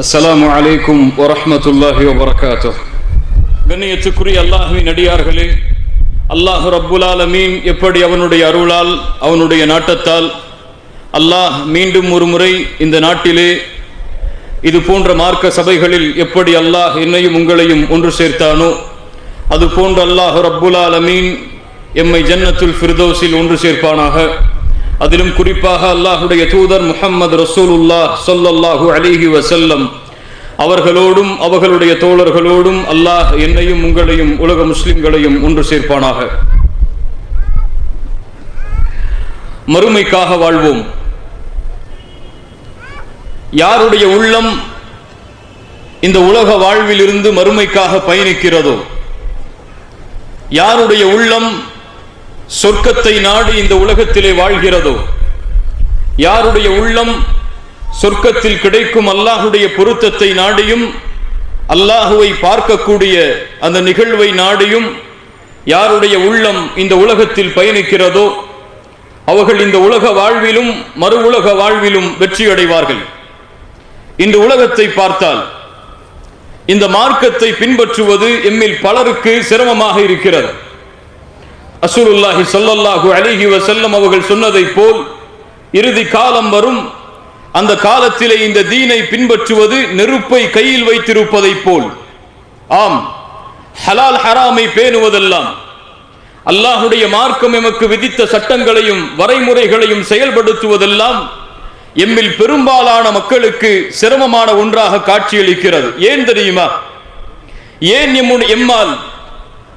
அஸ்ஸலாமு அலைக்கும் வரஹ்மத்துல்லாஹி வபரகாத்துஹ். கண்ணியத்துக்குரிய அல்லாஹ்வின் அடியார்களே, அல்லாஹ் ரப்புல் ஆலமீன் எப்படி அவனுடைய அருளால் அவனுடைய நாட்டத்தால் அல்லாஹ் மீண்டும் ஒரு முறை இந்த நாட்டிலே இது போன்ற மார்க்க சபைகளில் எப்படி அல்லாஹ் என்னையும் உங்களையும் ஒன்று சேர்த்தானோ அது போன்ற அல்லாஹ் ரப்புல் ஆலமீன் எம்மை ஜன்னத்துல் ஃபிர்தௌஸில் ஒன்று சேர்ப்பானாக. அதிலும் குறிப்பாக அல்லாஹுடைய தூதர் முஹம்மது ரசூலுல்லாஹ் ஸல்லல்லாஹு அலைஹி வஸல்லம் அவர்களோடும் அவர்களுடைய தோழர்களோடும் அல்லாஹ் என்னையும் உங்களையும் உலக முஸ்லிம்களையும் ஒன்று சேர்ப்பானாக. மறுமைக்காக வாழ்வோம். யாருடைய உள்ளம் இந்த உலக வாழ்வில் இருந்து மறுமைக்காக பயணிக்கிறதோ, யாருடைய உள்ளம் சொர்க்கத்தை நாடி இந்த உலகத்திலே வாழ்கிறதோ, யாருடைய உள்ளம் சொர்க்கத்தில் கிடைக்கும் அல்லாஹுடைய பொருத்தத்தை நாடியும் அல்லாஹுவை பார்க்கக்கூடிய அந்த நிகழ்வை நாடியும் யாருடைய உள்ளம் இந்த உலகத்தில் பயணிக்கிறதோ அவர்கள் இந்த உலக வாழ்விலும் மறு உலக வாழ்விலும் வெற்றி அடைவார்கள். இந்த உலகத்தை பார்த்தால் இந்த மார்க்கத்தை பின்பற்றுவது எம்மில் பலருக்கு சிரமமாக இருக்கிறது. ரசூலுல்லாஹி ஸல்லல்லாஹு அலைஹி வஸல்லம் அவர்கள் சொன்னதை போல் இறுதி காலம் வரும், அந்த காலத்திலே இந்த தீனை பின்பற்றுவது நெருப்பை கையில் வைத்திருப்பதை போல். ஆம், ஹலால் ஹராமை பேணுவதெல்லாம், அல்லாஹுடைய மார்க்கம் எமக்கு விதித்த சட்டங்களையும் வரைமுறைகளையும் செயல்படுத்துவதெல்லாம் எம்மில் பெரும்பாலான மக்களுக்கு சிரமமான ஒன்றாக காட்சியளிக்கிறது. ஏன் தெரியுமா? ஏன் எம்மால்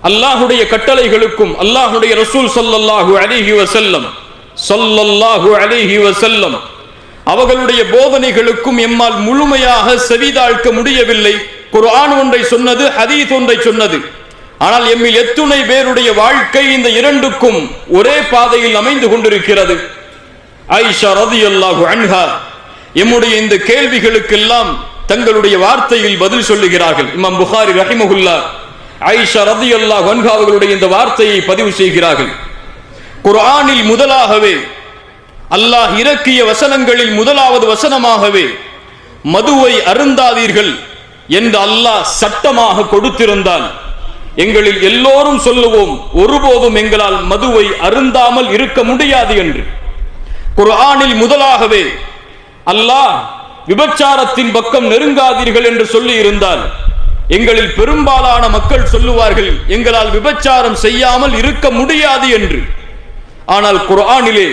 அல்லாஹுடைய கட்டளைகளுக்கும் அல்லாஹுடைய ரசூல் ஸல்லல்லாஹு அலைஹி வஸல்லம் அவர்களுடைய போதனைகளுக்கும் எம்மால் முழுமையாக செவிதாழ்க்க முடியவில்லை. குர்ஆன் ஒன்றை சொன்னது, ஹதீஸ் ஒன்றை சொன்னது. ஆனால் எம்மில் எத்துணை பேருடைய வாழ்க்கை இந்த இரண்டுக்கும் ஒரே பாதையில் அமைந்து கொண்டிருக்கிறது. ஆயிஷா ரலியல்லாஹு அன்ஹா எம்முடைய இந்த கேள்விகளுக்கெல்லாம் தங்களுடைய வார்த்தையில் பதில் சொல்லுகிறார்கள். இமாம் புகாரி ரஹிமஹுல்லாஹ் ஆயிஷா ரலியல்லாஹு அன்ஹா அவர்களுடைய இந்த வார்த்தையை பதிவு செய்கிறார்கள். குர்ஆனில் முதலாகவே அல்லாஹ் இறக்கிய வசனங்களில் முதலாவது வசனமாகவே மதுவை அருந்தாதீர்கள் என்று அல்லாஹ் சட்டமாக கொடுத்திருந்தால் எங்களில் எல்லோரும் சொல்லுவோம், ஒருபோதும் எங்களால் மதுவை அருந்தாமல் இருக்க முடியாது என்று. குர்ஆனில் முதலாகவே அல்லாஹ் விபச்சாரத்தின் பக்கம் நெருங்காதீர்கள் என்று சொல்லி இருந்தால் எங்களில் பெரும்பாலான மக்கள் சொல்லுவார்கள், எங்களால் விபச்சாரம் செய்யாமல் இருக்க முடியாது என்று. ஆனால் குர்ஆனிலே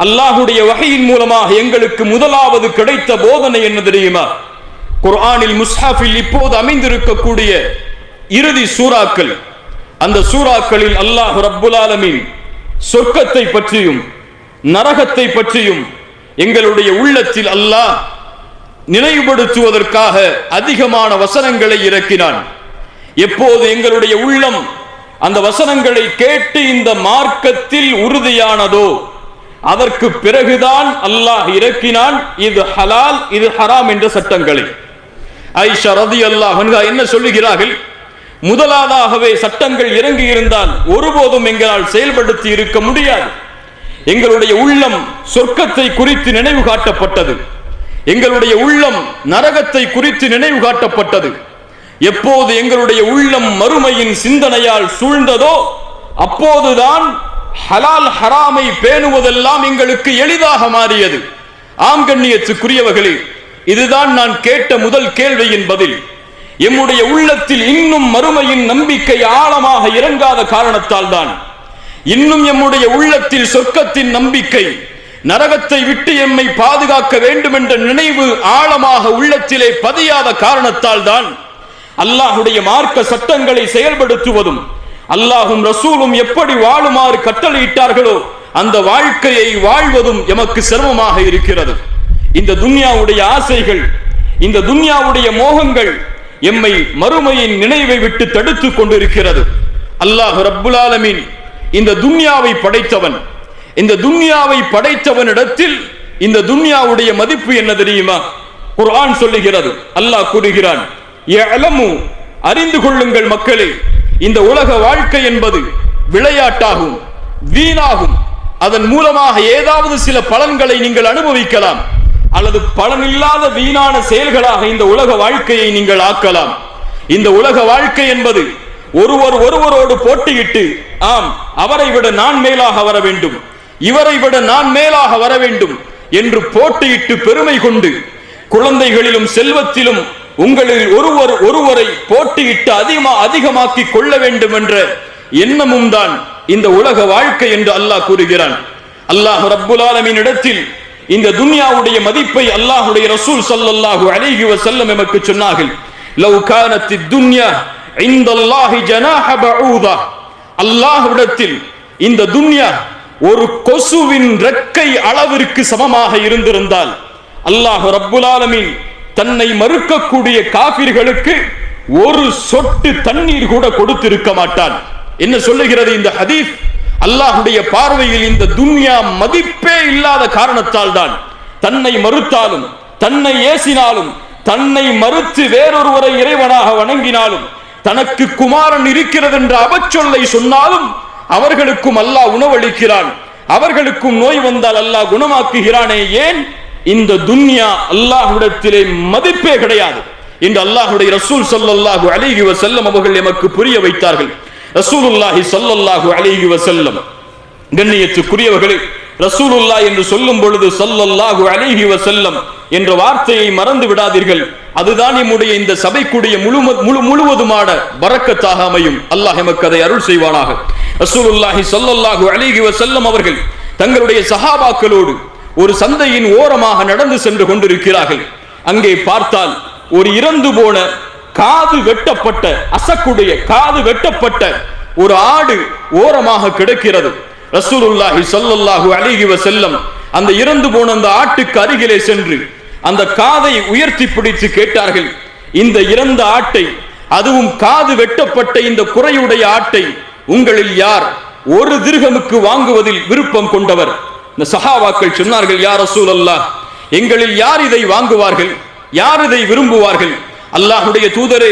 அல்லாஹுடைய வஹீயின் மூலமாக எங்களுக்கு முதலாவது கிடைத்த போதனை என்ன தெரியுமா? குர்ஆனில் முஸ்ஹாஃபில் இப்போது அமைந்திருக்கக்கூடிய இறுதி சூறாக்கள், அந்த சூறாக்களில் அல்லாஹ் ரப்புல் ஆலமீன் சொர்க்கத்தை பற்றியும் நரகத்தை பற்றியும் எங்களுடைய உள்ளத்தில் அல்லாஹ் நினைவுபடுத்துவதற்காக அதிகமான வசனங்களை இறக்கினான். எப்போது எங்களுடைய உள்ளம் அந்த வசனங்களை கேட்டு இந்த மார்க்கத்தில் உறுதியானதோ அதற்கு பிறகுதான் அல்லாஹ் இறக்கினான் இது ஹலால் இது ஹராம் என்ற சட்டங்களை. ஆயிஷா ரலியல்லாஹு அன்ஹா என்ன சொல்லுகிறார்கள்? முதலாவதாகவே சட்டங்கள் இறங்கி இருந்தால் ஒருபோதும் எங்களால் செயல்படுத்தி இருக்க முடியாது. எங்களுடைய உள்ளம் சொர்க்கத்தை குறித்து நினைவு காட்டப்பட்டது, எங்களுடைய உள்ளம் நரகத்தை குறித்து நினைவு காட்டப்பட்டது. எப்போது எங்களுடைய உள்ளம் மறுமையின் சிந்தனையால் சூழ்ந்ததோ அப்போதுதான் ஹலால் ஹராமை பேணுவதெல்லாம் எங்களுக்கு எளிதாக மாறியது. ஆம் கண்ணியத்துக்குரியவர்களே, இதுதான் நான் கேட்ட முதல் கேள்வியின் பதில். எம்முடைய உள்ளத்தில் இன்னும் மறுமையின் நம்பிக்கை ஆழமாக இறங்காத காரணத்தால் தான், இன்னும் எம்முடைய உள்ளத்தில் சொர்க்கத்தின் நம்பிக்கை, நரகத்தை விட்டு எம்மை பாதுகாக்க வேண்டும் என்ற நினைவு ஆழமாக உள்ளத்திலே பதியாத காரணத்தால் தான் அல்லாஹுடைய மார்க்க சட்டங்களை செயல்படுத்துவதும் அல்லாஹும் ரசூலும் எப்படி வாழுமாறு கட்டளையிட்டார்களோ அந்த வாழ்க்கையை வாழ்வதும் எமக்கு சிரமமாக இருக்கிறது. இந்த துன்யாவுடைய ஆசைகள், இந்த துன்யாவுடைய மோகங்கள் எம்மை மறுமையின் நினைவை விட்டு தடுத்துக் கொண்டிருக்கிறது. அல்லாஹ் ரப்புல் ஆலமீன் இந்த துன்யாவை படைத்தவன். இந்த துன்யாவை படைத்தவனிடத்தில் இந்த துன்யாவுடைய மதிப்பு என்ன தெரியுமா? குர்ஆன் சொல்லுகிறது, அல்லாஹ் கூறுகிறான், யஅலமு, அறிந்து கொள்ளுங்கள் மக்களே, இந்த உலக வாழ்க்கை என்பது விளையாட்டாகும், வீணாகும். அதன் மூலமாக ஏதாவது சில பலன்களை நீங்கள் அனுபவிக்கலாம். அல்லது பலனில்லாத வீணான செயல்களாக இந்த உலக வாழ்க்கையை நீங்கள் ஆக்கலாம். இந்த உலக வாழ்க்கை என்பது ஒருவரோடு போட்டியிட்டு, ஆம் அவரை விட நான் மேலாக வர வேண்டும், இவரை விட நான் மேலாக வர வேண்டும் என்று போட்டியிட்டு பெருமை கொண்டு, குழந்தைகளிலும் செல்வத்திலும் உங்களில் ஒருவரை போட்டியிட்டு அதிகமாக்கி கொள்ள வேண்டும் என்ற எண்ணமும் தான் இந்த உலக வாழ்க்கை என்று அல்லாஹ் கூறுகிறான். அல்லாஹ் ரப்புல் ஆலமீன் இடத்தில் இந்த துன்யாவுடைய மதிப்பை அல்லாஹ்வுடைய ரசூல் ஸல்லல்லாஹு அலைஹி வஸல்லம் நமக்கு சொன்னார்கள். லவ் கானத்தித் துன்யா இன்தல்லாஹி ஜனாஹ பஊதா, அல்லாஹ்விடத்தில் இந்த துன்யா ஒரு கொசுவின் ரெக்கை அளவிற்கு சமமாக இருந்திருந்தால் அல்லாஹ் ரப்புல் ஆலமீன் தன்னை மறுக்கக்கூடிய காபிர்களுக்கு ஒரு சொட்டு தண்ணீர் கூட கொடுத்திருக்க மாட்டான். என்ன சொல்லுகிறது இந்த ஹதீஸ்? அல்லாஹ்வுடைய பார்வையில் இந்த துன்யா மதிப்பே இல்லாத காரணத்தால் தான் தன்னை மறுத்தாலும், தன்னை ஏசினாலும், தன்னை மறுத்து வேறொருவரை இறைவனாக வணங்கினாலும், தனக்கு குமாரன் இருக்கிறது என்ற அவச்சொல்லை சொன்னாலும் அவர்களுக்கும் அல்லாஹ் உணவளிக்கிறான், அவர்களுக்கும் நோய் வந்தால் அல்லாஹ் குணமாக்குகிறானே. ஏன்? இந்த துன்யா அல்லாஹ்விடத்திலே மதிப்பே கிடையாது என்று அல்லாஹ்வுடைய ரசூல் ஸல்லல்லாஹு அலைஹி வஸல்லம் அவர்கள் எமக்கு புரிய வைத்தார்கள். ரசூலுல்லாஹி ஸல்லல்லாஹு அலைஹி வஸல்லம், கண்ணியத்துக்குரியவர்களே, ரசூலுல்லாஹ் என்று சொல்லும் பொழுது ஸல்லல்லாஹு அலைஹி வஸல்லம் என்ற வார்த்தையை மறந்து விடாதீர்கள். அதுதான் நம்முடைய இந்த சபைக்குடைய முழுவதுமான பரக்கத்தாக அமையும். அல்லாஹ் எமக்கு அதை அருள் செய்வானாக. ரசூலுல்லாஹி ஸல்லல்லாஹு அலைஹி வஸல்லம் அவர்கள் தங்களுடைய சஹாபாக்களோடு ஒரு சந்தையின் ஓரமாக நடந்து சென்று கொண்டிருக்கிறார்கள். அங்கே பார்த்தால் ஒரு இறந்து போன காது வெட்டப்பட்ட, அசக்குடைய காது வெட்டப்பட்ட ஒரு ஆடு ஓரமாக கிடக்கிறது. ரசூலுல்லாஹி ஸல்லல்லாஹு அலைஹி வஸல்லம் அந்த இறந்து போன அந்த ஆட்டுக்கு அருகிலே சென்று அந்த காதை உயர்த்தி பிடித்து கேட்டார்கள், இந்த இறந்த ஆட்டை, அதுவும் காது வெட்டப்பட்ட இந்த குறையுடைய ஆட்டை உங்களில் யார் ஒரு திர்ஹமுக்கு வாங்குவதில் விருப்பம் கொண்டவர்? இந்த சஹாபாக்கள் சொன்னார்கள், யா ரசூலல்லாஹ், எங்களில் யார் இதை வாங்குவார்கள், யார் இதை விரும்புவார்கள்? அல்லாஹ்வுடைய தூதரே,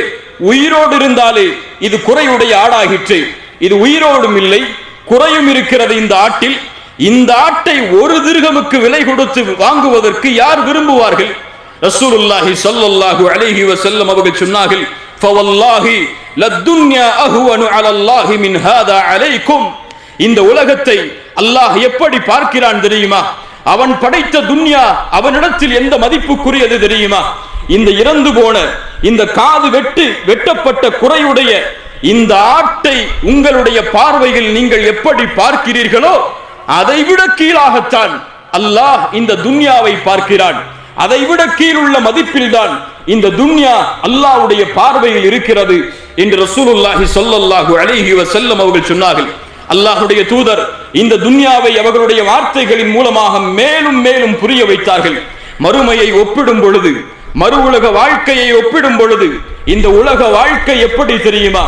உயிரோடு இருந்தாலே இது குறையுடைய ஆடாகிற்று, இது உயிரோடும் இல்லை குறையும் இருக்கிறது இந்த ஆட்டில், இந்த ஆட்டை ஒரு திர்ஹமுக்கு விலை கொடுத்து வாங்குவதற்கு யார் விரும்புவார்கள்? ரசூலுல்லாஹி ஸல்லல்லாஹு அலைஹி வஸல்லம் அவர்கள் சொன்னார்கள், ஃபவல்லாஹி லத்துன்யா அஹ்வனு அலல்லாஹி மின் ஹாதா அலைக்கும். இந்த உலகத்தை அல்லாஹ் எப்படி பார்க்கிறான் தெரியுமா? அவன் படைத்த துன்யா அவனிடத்தில் எந்த மதிப்புக்குரியது தெரியுமா? இந்த இறந்து போன, இந்த காது வெட்டப்பட்ட குறையுடைய இந்த ஆட்டை உங்களுடைய பார்வையில் நீங்கள் எப்படி பார்க்கிறீர்களோ அதைவிட கீழாகத்தான் அல்லாஹ் இந்த துன்யாவை பார்க்கிறான். அதைவிட கீழுள்ள மதிப்பில்தான் இந்த துன்யா அல்லாஹ்வுடைய பார்வையில் இருக்கிறது என்று ரசூலுல்லாஹி ஸல்லல்லாஹு அலைஹி வஸல்லம் அவர்கள் சொன்னார்கள். அல்லாஹ்வுடைய தூதர் இந்த துன்யாவை அவர்களுடைய வார்த்தைகளின் மூலமாக மேலும் மேலும் புரிய வைத்தார்கள். மறுமையை ஒப்பிடும் பொழுது, மறு உலக வாழ்க்கையை ஒப்பிடும் பொழுது இந்த உலக வாழ்க்கை எப்படி தெரியுமா?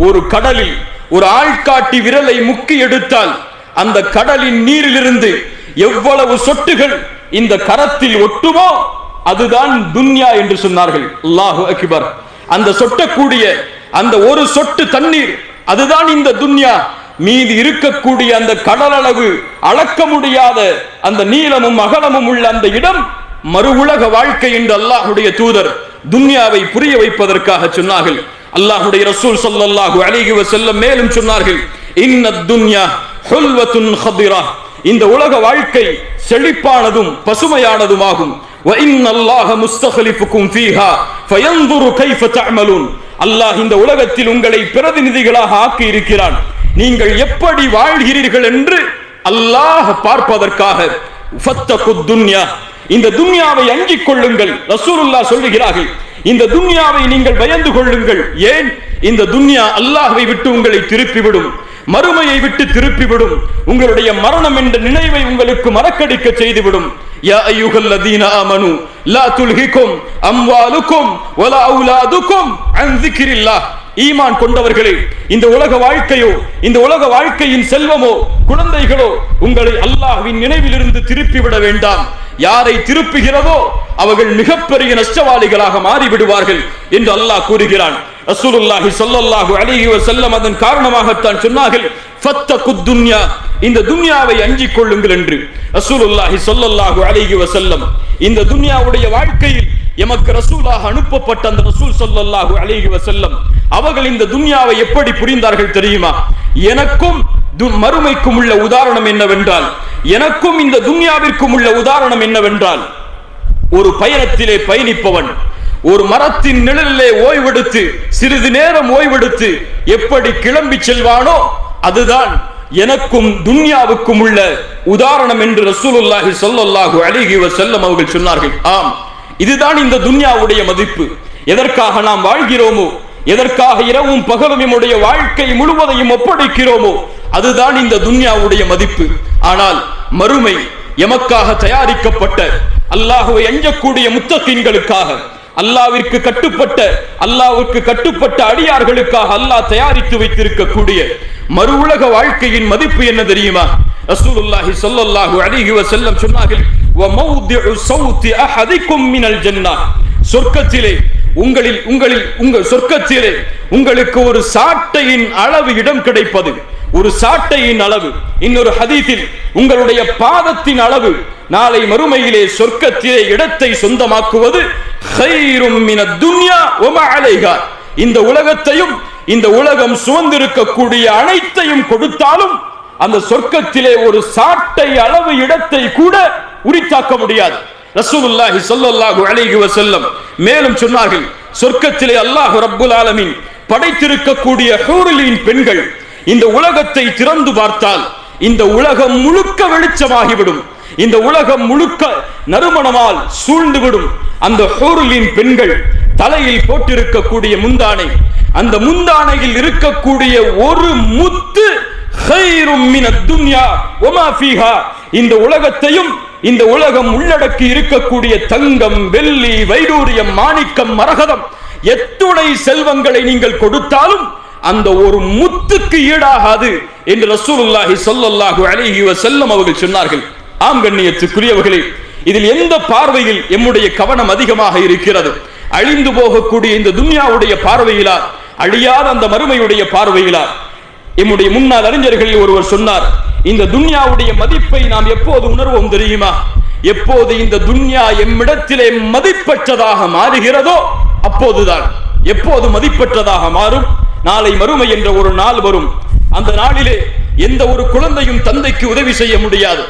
ஒரு கடலில் ஒரு ஆள்காட்டி விரலை முக்கி எடுத்தால் அந்த கடலின் நீரிலிருந்து எவ்வளவு சொட்டுகள் இந்த கரத்தில் ஒட்டுமோ அதுதான் துன்யா என்று சொன்னார்கள். அல்லாஹு அக்பர். அந்த சொட்டக்கூடிய அந்த ஒரு சொட்டு தண்ணீர் அதுதான் இந்த துன்யா. மீது இருக்கக்கூடிய அந்த கடல் அளவு அளக்க முடியாத அந்த நீளமும் அகலமும் உள்ள அந்த இடம் மறு உலக வாழ்க்கை என்று அல்லாஹ்வுடைய தூதர் துன்யாவை புரிய வைப்பதற்காக சொன்னார்கள். அல்லாஹ்வுடைய ரசூல் ஸல்லல்லாஹு அலைஹி வஸல்லம் மேலும் சொன்னார்கள், இன்னத் துன்யா ஹுல்வத்துன் ஹதிரா, இந்த உலக வாழ்க்கை செழிப்பானதும் பசுமையானதுமாகும். வ இன்னல்லாஹ முஸ்தக்லிஃபுக்கும் ஃபீஹா ஃபயன்துரு கைஃப தஅமலூன், அல்லாஹ் இந்த உலகத்தில் உங்களை பிரதிநிதிகளாக ஆக்கி இருக்கிறான், நீங்கள் எப்படி வாழ்கிறீர்கள் என்று அல்லாஹ் பார்ப்பதற்காக. ஃபத்தகுத் துன்யா, இந்த துன்யாவை அஞ்சிக் கொள்ளுங்கள். ரசூலுல்லாஹ் சொல்லுகிறார்கள், இந்த துன்யாவை நீங்கள் பயந்து கொள்ளுங்கள். ஏன்? இந்த துன்யா அல்லாஹ்வை விட்டு உங்களை திருப்பிவிடும், மறுமையை விட்டு திருப்பிவிடும், உங்களுடைய மரணம் என்ற நினைவை உங்களுக்கு மறக்கடிக்க செய்துவிடும். யா அய்யுஹல்லதீன ஆமனு லா துல்ஹிகும் அம்வாலுக்கும் வலா அவுலாதுக்கும் அன் ஸிக்ரில்லாஹ், ஈமான் கொண்டவர்களே, இந்த உலக வாழ்க்கையோ, இந்த உலக வாழ்க்கையின் செல்வமோ, குழந்தைகளோ உங்களை அல்லாஹ்வின் நினைவிலிருந்து திருப்பிவிட வேண்டாம். யாரை திருப்புகிறதோ அவர்கள் மிகப்பெரிய நஷ்டவாளிகளாக மாறிவிடுவார்கள் என்று அல்லாஹ் கூறுகிறான். ரசூலுல்லாஹி ஸல்லல்லாஹு அலைஹி வஸல்லம் அதன் காரணமாகத்தான் சொன்னார்கள், ஃபத்தகுத் துன்யா, இந்த துன்யாவை அஞ்சிக் கொள்ளுங்கள் என்று ரசூலுல்லாஹி ஸல்லல்லாஹு அலைஹி வஸல்லம் இந்த துன்யாவுடைய வாழ்க்கையில் எமக்கு ரசூலாக அனுப்பப்பட்ட அந்த ரசூல் ஸல்லல்லாஹு அலைஹி வஸல்லம் அவர்கள் இந்த துன்யாவை எப்படி புரிந்தார்கள் தெரியுமா? எனக்கும் மறுமைக்கும் உள்ள உதாரணம் என்னவென்றால், எனக்கும் இந்த துன்யாவிற்கும் உள்ள உதாரணம் என்னவென்றால், ஒரு பயணத்திலே பயணிப்பவன் ஒரு மரத்தின் நிழலிலே ஓய்வெடுத்து சிறிது நேரம் ஓய்வெடுத்து எப்படி கிளம்பி செல்வானோ அதுதான் எனக்கும் துன்யாவுக்கும் உள்ள உதாரணம் என்று ரசூலுல்லாஹி ஸல்லல்லாஹு அலைஹி வஸல்லம் அவர்கள் சொன்னார்கள். ஆம், இதுதான் இந்த துன்யாவுடைய மதிப்பு. எதற்காக நாம் வாழ்கிறோமோ, எதற்காக இரவும் பகலும் நம்முடைய வாழ்க்கை முழுவதையும் ஒப்படைக்கிறோமோ அதுதான் இந்த துன்யாவுடைய மதிப்பு. ஆனால் மறுமை எமக்காக தயாரிக்கப்பட்ட, அல்லாஹ்வை அஞ்சக்கூடிய முத்தகீன்களுக்காக, அல்லாஹ்விற்கு கட்டுப்பட்ட அடியார்களுக்காக அல்லாஹ் தயாரித்து வைத்திருக்கக்கூடிய மறு உலக வாழ்க்கையின் மதிப்பு என்ன தெரியுமா? ரசூலுல்லாஹி ஸல்லல்லாஹு அலைஹி வஸல்லம் சொன்னார்கள், வ மௌதிஉ ஸௌதி அஹதிக்கும் மினல் ஜன்னah, சொர்க்கத்திலே சொர்க்கத்திலே உங்களுக்கு ஒரு சாட்டையின் அளவு இடம் கிடைப்பது, ஒரு சாட்டையின் அளவு. இன்னொரு ஹதீஸில் உங்களுடைய பாதத்தின் அளவு நாளை மறுமையிலே சொர்க்கத்திலே இடத்தை சொந்தமாக்குவது கைரும் மினத் துன்யா வ மா அலைஹா, இந்த உலகத்தையும் இந்த உலகம் சுமந்திருக்கக்கூடிய அனைத்தையும் கொடுத்தாலும் அந்த சொர்க்கத்திலே ஒரு சாட்டை அளவு இடத்தை கூட உரித்தாக்க முடியாது. ரசூலுல்லாஹி ஸல்லல்லாஹு அலைஹி வஸல்லம் மேலும் சொன்னார்கள், சொர்க்கத்திலே அல்லாஹ் ரப்புல் ஆலமீன் படைத்திருக்கக்கூடிய ஹூருலின் பெண்கள் இந்த உலகத்தை திறந்து பார்த்தால் இந்த உலகம் முழுக்க வெளிச்சமாகிவிடும், இந்த உலகம் முழுக்க நறுமணமால் சூழ்ந்துவிடும். அந்த ஹூருலின் பெண்கள் தலையில் போட்டிருக்கக்கூடிய முந்தானை, அந்த முந்தானையில் இருக்கக்கூடிய ஒரு முத்து கைரும் மினத் துன்யா வ மா ஃபீஹா, இந்த உலகத்தையும் இந்த உலகம் உள்ளடக்கி இருக்கக்கூடிய தங்கம், வெள்ளி, வைடூரியம், மாணிக்கம், மரகதம், எத்துணை செல்வங்களை நீங்கள் கொடுத்தாலும் அந்த ஒரு முத்துக்கு ஈடாகாது என்று ரசூலுல்லாஹி ஸல்லல்லாஹு அலைஹி வஸல்லம் அவர்கள் சொன்னார்கள். ஆம் கண்ணியத்துக்குரியவர்களே, இதில் எந்த பார்வையில் எம்முடைய கவனம் அதிகமாக இருக்கிறது? அழிந்து போகக்கூடிய இந்த துன்யாவுடைய பார்வையிலா, அழியாத அந்த மறுமையுடைய பார்வையிலா? எம்முடைய முன்னாள் அறிஞர்களில் ஒருவர் சொன்னார், இந்த துன்யாவுடைய மதிப்பை நாம் எப்போது உணர்வோம் தெரியுமா? எப்போது இந்த துன்யா எம்மிடத்திலே மதிப்பற்றதாக மாறுகிறதோ அப்போதுதான். எப்போது மதிப்பற்றதாக மாறும்? நாளை மறுமை என்ற ஒரு நாள் வரும். அந்த நாளிலே எந்த ஒரு குழந்தையும் தந்தைக்கு உதவி செய்ய முடியாது,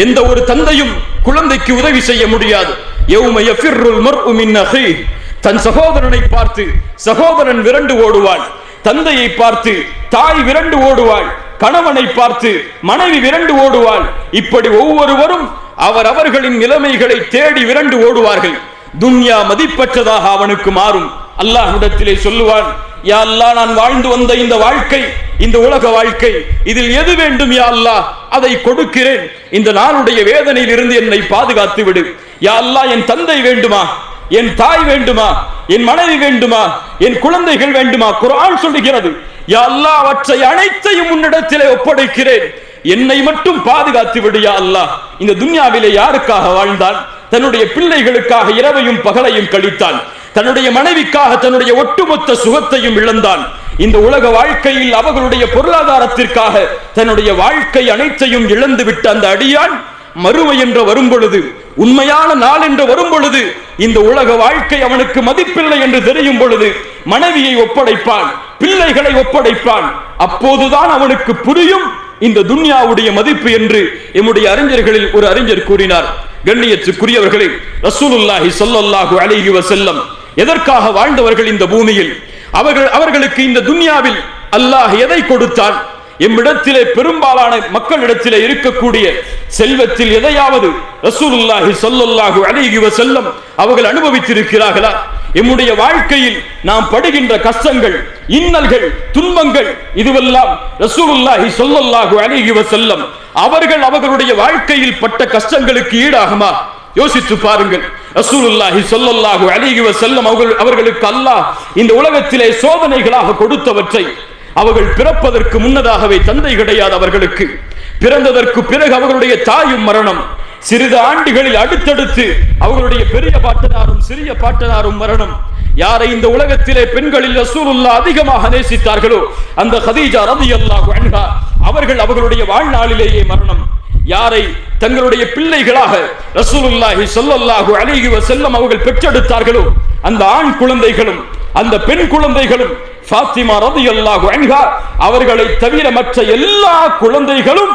எந்த ஒரு தந்தையும் குழந்தைக்கு உதவி செய்ய முடியாது. யௌம யஃபிர்ருல் மர்உ மின் அஹீஹ், தன் சகோதரனை பார்த்து சகோதரன் விரண்டு ஓடுவாள், தந்தையை பார்த்து தாய் விரண்டு ஓடுவாள், கணவனை பார்த்து மனைவி விரண்டு ஓடுவாள். இப்படி ஒவ்வொருவரும் அவர்களின் நிலைமைகளை தேடி விரண்டு ஓடுவார்கள். துன்யா மதிப்பற்றதாக அவனுக்கு மாறும். அல்லாஹ்விடத்திலே சொல்லுவான், யா அல்லாஹ், நான் வாழ்ந்து வந்த இந்த வாழ்க்கை, இந்த உலக வாழ்க்கை, இதில் எது வேண்டும் யா அல்லாஹ், அதை கொடுக்கிறேன். இந்த நாளுடைய வேதனையில் இருந்து என்னை பாதுகாத்து விடு. யா அல்லாஹ், என் தந்தை வேண்டுமா, என் தாய் வேண்டுமா, என் மனைவி வேண்டுமா, என் குழந்தைகள் வேண்டுமா? குர்ஆன் சொல்லுகிறது, யா அல்லாஹ், அவற்றை அனைத்தையும் உன்னிடத்திலே ஒப்படைக்கிறேன், என்னை மட்டும் பாதுகாத்து விடு யா அல்லாஹ். இந்த துன்யாவிலே யாருக்காக வாழ்ந்தான்? தன்னுடைய பிள்ளைகளுக்காக இரவையும் பகலையும் கழித்தான், தன்னுடைய மனைவிக்காக தன்னுடைய ஒட்டுமொத்த சுகத்தையும் இழந்தான். இந்த உலக வாழ்க்கையில் அவர்களுடைய பொருளாதாரத்திற்காக தன்னுடைய வாழ்க்கை அனைத்தையும் இழந்து விட்ட அந்த அடியான் மறுமை என்று வரும் பொழுது, உண்மையான நாள் என்று வரும் பொழுது, இந்த உலக வாழ்க்கை அவனுக்கு மதிப்பில்லை என்று தெரியும் பொழுது மனைவியை ஒப்படைப்பான், பிள்ளைகளை ஒப்படைப்பான். அப்போதுதான் அவனுக்கு புரியும் இந்த துன்யாவுடைய மதிப்பு என்று எம்முடைய அறிஞர்களில் ஒரு அறிஞர் கூறினார். கண்ணியத்துக்குரியவர்களே, ரசூலுல்லாஹி ஸல்லல்லாஹு அலைஹி வஸல்லம் எதற்காக வாழ்ந்தவர்கள் இந்த பூமியில்? அவர்களுக்கு இந்த துன்யாவில் அல்லாஹ் எதை கொடுத்தான்? எம்மிடத்திலே பெரும்பாலான மக்களிடத்திலே இருக்கக்கூடிய செல்வத்தில் எதையாவது ரசூலுல்லாஹி ஸல்லல்லாஹு அலைஹி வஸல்லம் அவர்கள் அனுபவித்திருக்கிறார்களா? எம்முடைய வாழ்க்கையில் நாம் படுகின்ற கஷ்டங்கள், இன்னல்கள், துன்பங்கள், இதுவெல்லாம் ரசூலுல்லாஹி ஸல்லல்லாஹு அலைஹி வஸல்லம் அவர்களுடைய வாழ்க்கையில் பட்ட கஷ்டங்களுக்கு ஈடாகுமா? யோசித்து பாருங்கள். ரசூலுல்லாஹி ஸல்லல்லாஹு அலைஹி வஸல்லம் அவர்களுக்கு அல்லாஹ் இந்த உலகத்திலே சோதனைகளாக கொடுத்தவற்றை அவர்கள் பிறப்பதற்கு முன்னதாகவே தந்தை கிடையாது அவர்களுக்கு. பிறந்ததற்கு பிறகு அவர்களுடைய தாயும் மரணம். சிறிது ஆண்டுகளில் அடுத்தடுத்து அவர்களுடைய பெரிய பாட்டனாரும் சிறிய பாட்டனாரும் மரணம். யாரை இந்த உலகத்திலே பெண்களில் ரசூலுல்லாஹ் அதிகமாக நேசித்தார்களோ அந்த கதீஜா ரலியல்லாஹு அன்ஹா அவர்கள் அவர்களுடைய வாழ்நாளிலேயே மரணம். யாரை தங்களுடைய பிள்ளைகளாக ரசூலுல்லாஹி ஸல்லல்லாஹு அலைஹி வஸல்லம் அவர்கள் பெற்றெடுத்தார்களோ அந்த ஆண் குழந்தைகளும் அந்த பெண் குழந்தைகளும் ஃபாத்திமா ரலியல்லாஹு அன்ஹா அவர்களை தவிர மற்ற எல்லா குழந்தைகளும்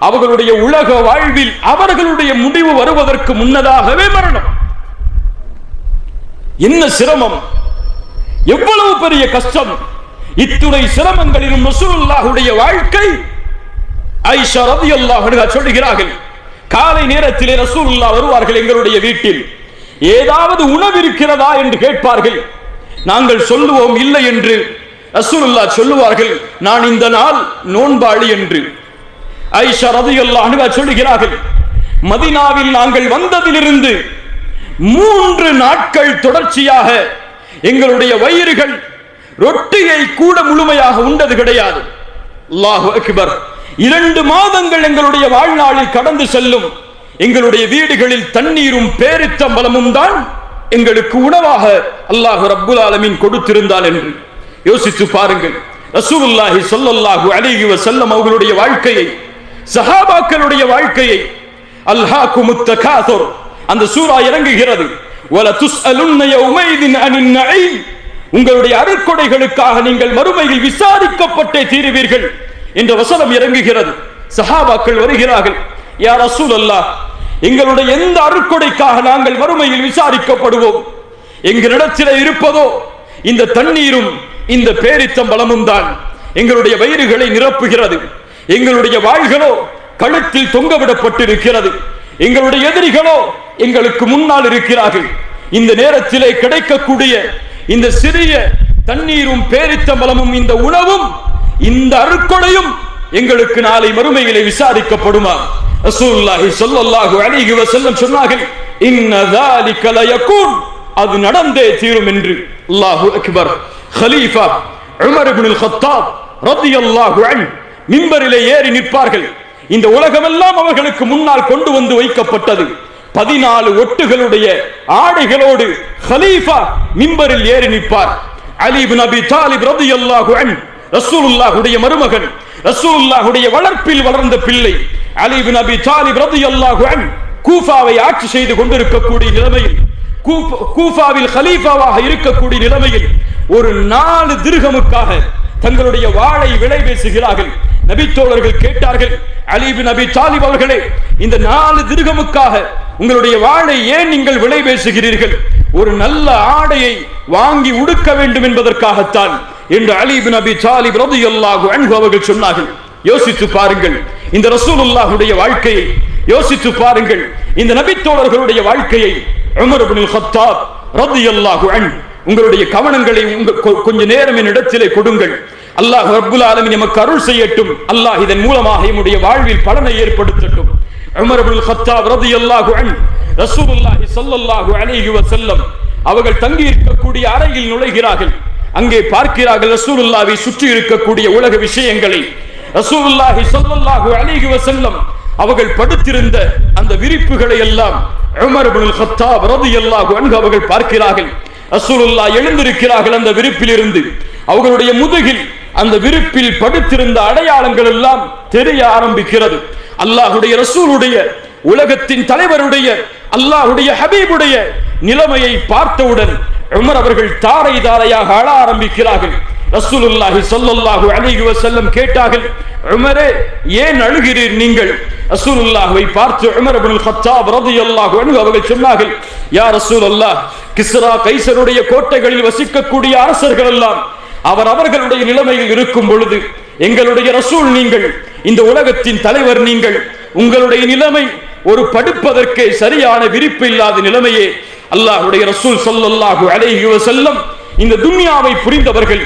அவர்களுடைய உலக வாழ்வில் அவர்களுடைய முடிவு வருவதற்கு முன்னதாகவே மரணம். என்ன சிரமம், எவ்வளவு பெரிய கஷ்டம்! இத்துணை சிரமங்களிலும் ரசூலுல்லாஹுடைய வாழ்க்கை. ஆயிஷா ரலியல்லாஹு அன்ஹா சொல்கிறார்கள், காலை நேரத்திலே ரசூலுல்லாஹ் வருவார்கள் எங்களுடைய வீட்டில். ஏதாவது உணவு இருக்கிறதா என்று கேட்பார்கள். நாங்கள் சொல்லுவோம் இல்லை என்று. ரசூலுல்லாஹ் சொல்லுவார்கள், நான் இந்த நாள் நோன்பாளி என்று. ஆயிஷா ரலியல்லாஹு அன்ஹா சொல்கிறார்கள், மதீனாவில் நாங்கள் வந்ததிலிருந்து 3 நாட்கள் தொடர்ச்சியாக எங்களுடைய வயிறுகள் ரொட்டியை கூட முழுமையாக உண்டது கிடையாது. அல்லாஹு அக்பர். 2 மாதங்கள் எங்களுடைய வாழ்நாளில் கடந்து செல்லும். எங்களுடைய வீடுகளில் தண்ணீரும் பேரித்தம்பலமும் தான் எங்களுக்கு உணவாக அல்லாஹ் ரப்புல் ஆலமீன் கொடுத்திருந்தான் என்று யோசித்து பாருங்கள். ரசூலுல்லாஹி ஸல்லல்லாஹு அலைஹி வஸல்லம் அவர்களுடைய வாழ்க்கையை, சஹாபாக்களுடைய வாழ்க்கையை. அல்ஹாகுமுத் தகாசுர் அந்த சூரா இறங்குகிறது. வல துஸ்அலுன்ன யௌமைதின் அனின் நஈம். உங்களுடைய அருட்கொடைகளுக்காக நீங்கள் மறுமையில் விசாரிக்கப்பட்டே தீருவீர்கள் என்ற வசனம் இறங்குகிறது. சஹாபாக்கள் வருகிறார்கள், யா ரசூலல்லாஹ், எங்களுடைய எந்த அருட்கொடைக்காக நாங்கள் மறுமையில் விசாரிக்கப்படுவோம்? எங்களிடத்தில் இருப்பதோ இந்த தண்ணீரும் இந்த பேரித்தம்பலமும் தான் எங்களுடைய வயிறுகளை நிரப்புகிறது. எங்களுடைய வாள்களோ கழுத்தில் தொங்கவிடப்பட்டிருக்கிறது. எங்களுடைய எதிரிகளோ எங்களுக்கு முன்னால் இருக்கிறார்கள். இந்த நேரத்திலே கிடைக்கக்கூடிய இந்த சிறிய தண்ணீரும் பேரித்தம்பலமும் இந்த உணவும் இந்த அருட்கொடையும் எங்களுக்கு நாளை மறுமையிலே விசாரிக்கப்படுமா? ரசூலுல்லாஹி ஸல்லல்லாஹு அலைஹி வஸல்லம் சொன்னார்கள், இன்ன ذلك லயகூன், அது நடந்தே தீரும் என்று. அல்லாஹு அக்பர். கலீஃபா உமர் இப்னுல் கத்தாப் ரலியல்லாஹு அன்ஹு மிம்பரிலே ஏறி நிற்பார்கள். இந்த உலகமெல்லாம் அவர்களுக்கு முன்னால் கொண்டு வந்து வைக்கப்பட்டது. 14 ஒட்டுகளுடைய ஆடைகளோடு கலீஃபா மிம்பரில் ஏறி நிற்பார். அலி இப்னு அபி தாலிப் ரலியல்லாஹு அன்ஹு ரசூலுல்லாஹுடைய மருமகன், ரசூலுல்லாஹுடைய வளர்ப்பில் வளர்ந்த பிள்ளை அலி இப்னு அபி தாலிப் ரலியல்லாஹு அன்ஹு கூஃபாவை ஆட்சி செய்து கொண்டிருக்கக்கூடிய நிலைமையில், கூஃபாவில் கலீஃபாவாக இருக்கக்கூடிய நிலைமையில் ஒரு 4 திர்ஹமுக்காக தங்களுடைய வாளை விலை பேசுகிறார்கள். நபித்தோழர்கள் கேட்டார்கள், அலி இப்னு அபி தாலிப் அவர்களே, இந்த 4 திர்ஹமுக்காக உங்களுடைய வாளை ஏன் நீங்கள் விலை பேசுகிறீர்கள்? ஒரு நல்ல ஆடையை வாங்கி உடுக்க வேண்டும் என்பதற்காகத்தான் என்று அலி இப்னு அபி தாலிப் ரலியல்லாஹு அன்ஹு அவர்கள் சொன்னார்கள். யோசித்து பாருங்கள் இந்த ரசூலுல்லாஹுடைய வாழ்க்கையை, யோசித்து பாருங்கள் இந்த நபித்தோழர்களுடைய வாழ்க்கையை. உமர் இப்னுல் கத்தாப் ரலியல்லாஹு அன்ஹு, உங்களுடைய கவனங்களை கொஞ்ச நேரம் என்னிடத்திலே கொடுங்கள். அல்லாஹ் ரப்புல் ஆலமீன் நமக்கு அருள் செய்யட்டும். அல்லாஹ் இதன் மூலமாக நம்முடைய வாழ்வில் பலனை ஏற்படுத்தட்டும். உமர் இப்னுல் கத்தாப் ரலியல்லாஹு அன்ஹு ரசூலுல்லாஹி ஸல்லல்லாஹு அலைஹி வஸல்லம் அவர்கள் தங்கி இருக்கக்கூடிய அறையில் நுழைகிறார்கள். அங்கே பார்க்கிறார்கள் ரசூலுல்லாஹை சுற்றி இருக்கக்கூடிய உலக விஷயங்களை. ரசூலுல்லாஹி ஸல்லல்லாஹு அலைஹி வஸல்லம் அவர்கள் படுத்திருந்த அந்த விரிப்புகளை எல்லாம் உமர் இப்னுல் கத்தாப் ரலியல்லாஹு அன்ஹு அவர்கள் பார்க்கிறார்கள். ரசூலுல்லாஹ் எழுந்திருக்கிறார்கள். அந்த விரிப்பில் இருந்து அவர்களுடைய முதுகில் அந்த விரிப்பில் படுத்திருந்த அடையாளங்கள் எல்லாம் தெரிய ஆரம்பிக்கிறது. அல்லாஹ்வுடைய ரசூலுடைய, உலகத்தின் தலைவருடைய, அல்லாஹ்வுடைய ஹபீபுடைய நிலைமையை பார்த்தவுடன் உமர் அவர்கள் தாரை தாரையாக அழ ஆரம்பிக்கிறார்கள். ரசூலுல்லாஹி ஸல்லல்லாஹு அலைஹி வஸல்லம் கேட்டார்கள், உமரே ஏன் அழுகிறீர் நீங்கள்? ரசூலுல்லாஹ்வை பார்த்து உமர் இப்னுல் கத்தாப் ரலியல்லாஹு அன்ஹு அவர்கள் சொன்னார்கள், யா ரசூலல்லாஹ், கிஸ்ரா கைசருடைய கோட்டைகளில் வசிக்கக்கூடிய அரசர்கள் எல்லாம் அவர்களுடைய நிலைமையில் இருக்கும் பொழுது எங்களுடைய ரசூல் நீங்கள், இந்த உலகத்தின் தலைவர் நீங்கள், உங்களுடைய நிலைமை ஒரு படுப்பதற்கே சரியான விரிப்பு இல்லாத நிலைமையே. அல்லாஹ்வுடைய ரசூல் ஸல்லல்லாஹு அலைஹி வஸல்லம் இந்த துன்யாவை புரிந்தவர்கள்,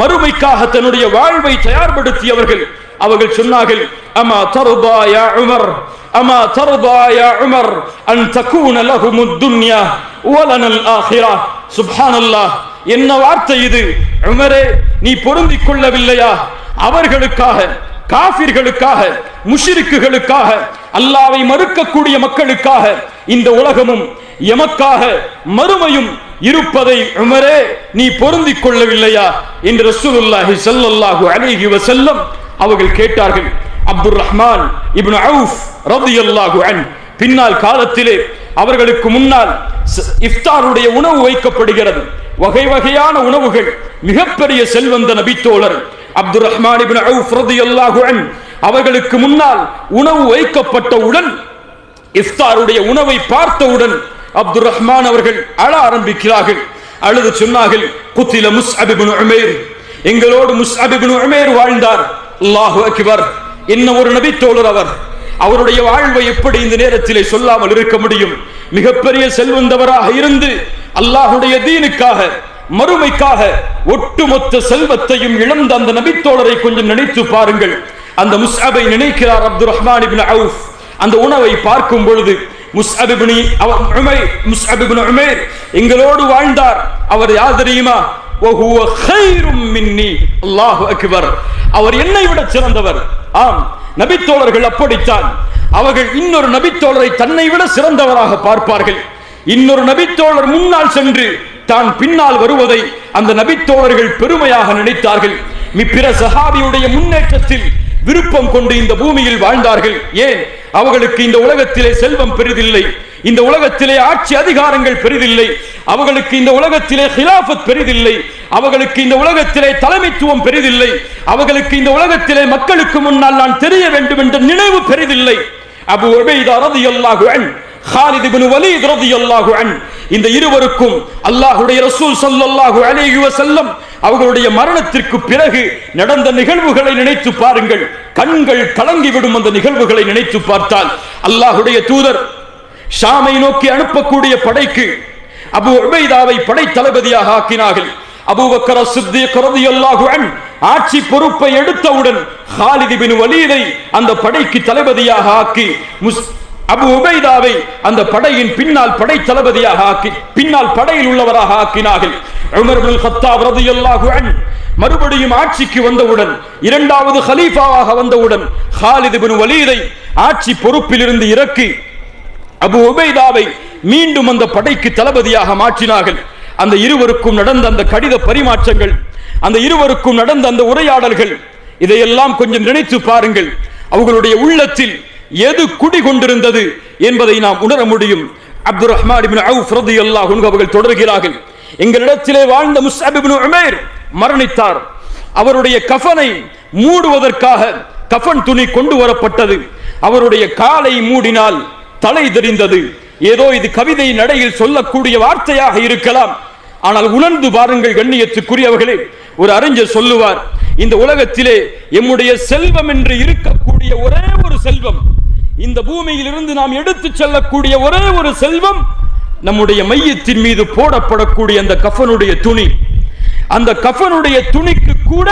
மறுமைக்காக தன்னுடைய வாழ்வை தயார்படுத்தியவர்கள். அவர்கள் சொன்னார்கள், அமா தர்தா யா உமர், அமா தர்தா யா உமர் அன் தகூன லஹுமுத் துன்யா வலனல் ஆখিরা. சுப்ஹானல்லாஹ், என்ன வார்த்தை இது! உமரே, நீ பொருந்திக் கொள்ளவில்லையா? அவர்களுக்காக, காஃபிர்களுக்காக, முஷ்ரிக்குகளுக்காக, அல்லாஹ்வை மறுக்கக்கூடிய மக்களுக்காக இந்த உலகமும் எமக்காக மறுமையும் இருப்பதை உமரே நீ பொருந்திக் கொள்ளவில்லையா என்று ரசூலுல்லாஹி ஸல்லல்லாஹு அலைஹி வஸல்லம் அவர்கள் கேட்டார்கள். அப்துர் ரஹ்மான் இப்னு அவுஃப் ரலியல்லாஹு அன்ஹு பின்னால் காலத்திலே அவர்களுக்கு முன்னால் இஃப்தாருடைய உணவு வைக்கப்படுகிறது. வகை வகையான உணவுகள். மிகப்பெரிய செல்வந்த நபித்தோழர் அப்துர் ரஹ்மான் இப்னு அவுஃப் ரலியல்லாஹு அன்ஹு அவர்களுக்கு முன்னால் உணவு வைக்கப்பட்டவுடன், இஃப்தாருடைய உணவை பார்த்தவுடன் அப்துர் ரஹ்மான் அவர்கள் அழ ஆரம்பிக்கிறார்கள். அழுது சொன்னார்கள், குத்தில முஸ்அப் இப்னு உமைர், எங்களோடு முஸ்அப் இப்னு உமைர் வாழ்ந்தார். அல்லாஹு அக்பர். என்ன ஒரு நபித்தோழர் அவர். அவருடைய வாழ்வை எப்படி இந்த நேரத்திலே சொல்லாமல் இருக்க முடியும்? மிகப்பெரிய செல்வந்தவராக இருந்து அல்லாஹுடைய தீனுக்காக, மறுமைக்காக ஒட்டுமொத்த செல்வத்தையும் இழந்த அந்த நபித்தோழரை கொஞ்சம் நினைத்து பாருங்கள். அந்த முஸ்அபை நினைக்கிறார் அப்துர் ரஹ்மான் இப்னு அவுஃப். அந்த உணவை பார்க்கும் பொழுது முஸ்அப் இப்னு உமைர் எங்களோடு வாழ்ந்தார். அவர் யார் தெரியுமா? வஹுவ கைரும் மின்னி. அல்லாஹு அக்பர். அவர் என்னை விட சிறந்தவர். ஆம், நபித்தோழர்கள் அப்படித்தான். அவர்கள் இன்னொரு நபித்தோழரை தன்னை விட சிறந்தவராக பார்ப்பார்கள். இன்னொரு நபித்தோழர் முன்னால் சென்று தான் பின்னால் வருவதை அந்த நபித்தோழர்கள் பெருமையாக நினைத்தார்கள். பிற சஹாபியுடைய முன்னேற்றத்தில் விருப்பம் கொண்டு இந்த பூமியில் வாழ்ந்தார்கள். ஏன்? அவர்களுக்கு இந்த உலகத்திலே செல்வம் பெரிதில்லை, இந்த உலகத்திலே ஆட்சி அதிகாரங்கள் பெரிதில்லை, அவர்களுக்கு இந்த உலகத்திலே ஹிலாஃபத் பெரிதில்லை, அவர்களுக்கு இந்த உலகத்திலே தலைமைத்துவம் பெரிதில்லை, அவர்களுக்கு இந்த உலகத்திலே மக்களுக்கு முன்னால் நான் தெரிய வேண்டும் என்ற நினைவு பெரிதில்லை. அபூ உபைதா ரலியல்லாஹு அன்ஹு, காலித் இப்னு வலீத் ரலியல்லாஹு அன்ஹு, இந்த இருவருக்கும் அல்லாஹ்வுடைய ரசூல் ஸல்லல்லாஹு அலைஹி வஸல்லம் அவர்களுடைய மரணத்திற்கு பிறகு நடந்த நிகழ்வுகளை நினைத்து பாருங்கள். கண்கள் கலங்கிவிடும். அந்த நிகழ்வுகளை நினைத்து பார்த்தால் அல்லாஹ்வுடைய தூதர் ஷாமை நோக்கி அனுப்பக்கூடிய படைக்கு அபூ உபைதாவை படை தளபதியாக ஆக்கினார்கள். அபூபக்கர் சித்தீக் ரலியல்லாஹு அன்ஹு ஆட்சி பொறுப்பை எடுத்தவுடன் காலித் இப்னு வலீதை அந்த படைக்கு தளபதியாக ஆக்கி அபூ உபைதாவை அந்த படையின் பின்னால் படை தளபதியாக ஆக்கி பின்னால் படையில் உள்ளவராக ஆக்கினார்கள். உமர் இப்னு கத்தாப் ரலியல்லாஹு அன்ஹு மறுபடியும் ஆட்சிக்கு வந்தவுடன், இரண்டாவது கலீஃபாவாக வந்தவுடன் காலித் இப்னு வலீதை ஆட்சி பொறுப்பிலிருந்து இறக்கி அபூ உபைதாவை மீண்டும் அந்த படைக்கு தளபதியாக மாற்றினார்கள். அந்த இருவருக்கும் நடந்த அந்த கடித பரிமாற்றங்கள், அந்த இருவருக்கும் நடந்த அந்த உரையாடல்கள், இதையெல்லாம் கொஞ்சம் நினைத்து பாருங்கள். அவர்களுடைய உள்ளத்தில் எது குடிகொண்டிருந்தது என்பதை நாம் உணர முடியும். அப்துர் ரஹ்மான் இப்னு அவுஃப் ரலியல்லாஹு அன்ஹு அவர்கள் தொடர்கிறார்கள், எங்களிடத்திலே வாழ்ந்த முஸ்அப் இப்னு உமைர் மரணித்தார். அவருடைய கஃனை மூடுவதற்காக கஃன் துணி கொண்டு வரப்பட்டது. அவருடைய காலை மூடினால் தலை தெரிந்தது. ஏதோ இது கவிதை நடையில் சொல்லக்கூடிய வார்த்தையாக இருக்கலாம். ஆனால் உணர்ந்து பாருங்கள் கண்ணியத்துக்குரியவர்களே. ஒரு அறிஞர் சொல்லுவார், இந்த உலகத்திலே எம்முடைய செல்வம் என்று இருக்கக்கூடிய ஒரே ஒரு செல்வம், இந்த பூமியில் இருந்து நாம் எடுத்து செல்லக்கூடிய ஒரே ஒரு செல்வம், நம்முடைய மையத்தின் மீது போடப்படக்கூடிய அந்த கஃனுடைய துணி. அந்த கஃனுடைய துணிக்கு கூட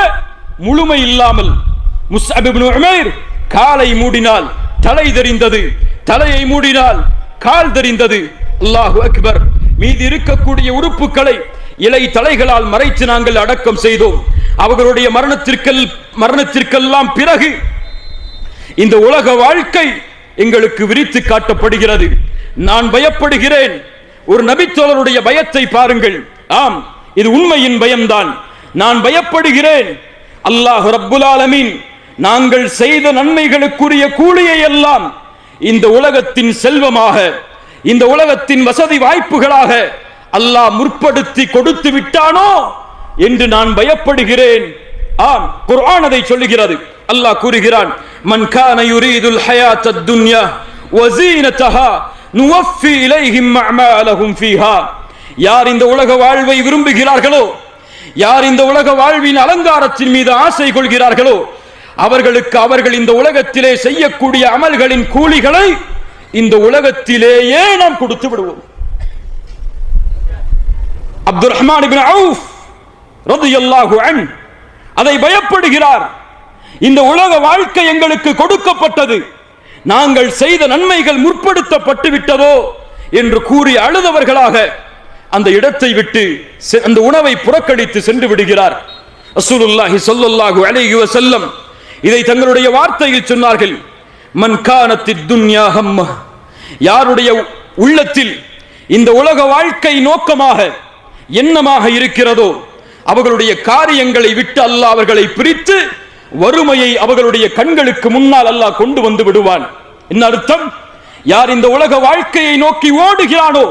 முழுமை இல்லாமல் முஸ்அப் இப்னு உமைர் காலை மூடினால் தலை தெரிந்தது, தலையை மூடினால் கால் தெரிந்தது. அல்லாஹு அக்பர். மீதி இருக்கக்கூடிய உறுப்புகளை இலை தலைகளால் மறைத்து நாங்கள் அடக்கம் செய்தோம். அவர்களுடைய மரணத்திற்கெல்லாம் பிறகு இந்த உலக வாழ்க்கை எங்களுக்கு விரித்து காட்டப்படுகிறது. நான் பயப்படுகிறேன். ஒரு நபித்தோழருடைய பயத்தை பாருங்கள். ஆம், இது உண்மையின் பயம்தான். நான் பயப்படுகிறேன். அல்லாஹ் ரப்புல் ஆலமீன் நாங்கள் செய்த நன்மைகளுக்குரிய கூலியை எல்லாம் இந்த உலகத்தின் செல்வமாக, இந்த உலகத்தின் வசதி வாய்ப்புகளாக அல்லாஹ் முற்படுத்தி கொடுத்து விட்டானோ என்று நான் பயப்படுகிறேன். ஆம், குர்ஆன் அதை சொல்லுகிறது. அல்லாஹ் கூறுகிறான், மன் கான யுரீதுல் ஹயாத்தத் துன்யா வஸீனதஹா நுவஃபி இலைஹிம் அஅமாலஹும் ஃபீஹா. யார் இந்த உலக வாழ்வை விரும்புகிறார்களோ, யார் இந்த உலக வாழ்வின் அலங்காரத்தின் மீது ஆசை கொள்கிறார்களோ, அவர்களுக்கு அவர்கள் இந்த உலகத்திலே செய்யக்கூடிய அமல்களின் கூலிகளை இந்த உலகத்திலேயே நாம் கொடுத்து விடுவோம். அப்துர் ரஹ்மான் இப்னு அவுஃப் ரலியல்லாஹு அன்ஹு அதை பயப்படுகிறார். இந்த உலக வாழ்க்கை எங்களுக்கு கொடுக்கப்பட்டது, நாங்கள் செய்த நன்மைகள் முற்படுத்தப்பட்டு விட்டதோ என்று கூறி அழுதவர்களாக அந்த இடத்தை விட்டு அந்த உணவை புறக்கணித்து சென்று விடுகிறார். ரசூலுல்லாஹி ஸல்லல்லாஹு அலைஹி வஸல்லம் இதை தங்களுடைய வார்த்தையில் சொன்னார்கள், மன் கானத்தித் துன்யா ஹம்ம. யாருடைய உள்ளத்தில் இந்த உலக வாழ்க்கை நோக்கமாக எண்ணமாக இருக்கிறதோ அவர்களுடைய காரியங்களை விட்டு அல்லாஹ் அவர்களை பிரித்து வறுமையை அவர்களுடைய கண்களுக்கு முன்னால் அல்லாஹ் கொண்டு வந்து விடுவான். என்ன அர்த்தம்? யார் இந்த உலக வாழ்க்கையை நோக்கி ஓடுகிறானோ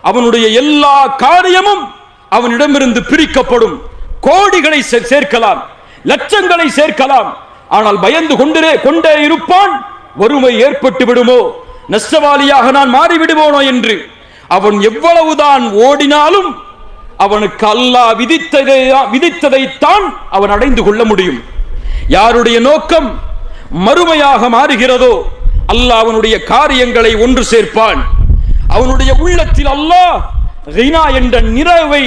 அவனுடைய எல்லா காரியமும் அவனிடமிருந்து பிரிக்கப்படும். கோடிகளை சேர்க்கலாம், லட்சங்களை சேர்க்கலாம், ஆனால் பயந்து கொண்டே இருப்பான். வறுமை ஏற்பட்டு விடுமோ, நஷ்டவாளியாக நான் மாறிவிடுவோனோ என்று. அவன் எவ்வளவுதான் ஓடினாலும் அவனுக்கு அல்லாஹ் விதித்ததைத்தான் அவன் அடைந்து கொள்ள முடியும். யாருடைய நோக்கம் மறுமையாக மாறுகிறதோ அல்லாஹ் அவனுடைய காரியங்களை ஒன்று சேர்ப்பான். அவனுடைய உள்ளத்தில் அல்லாஹ் கினா என்ற நிறைவை,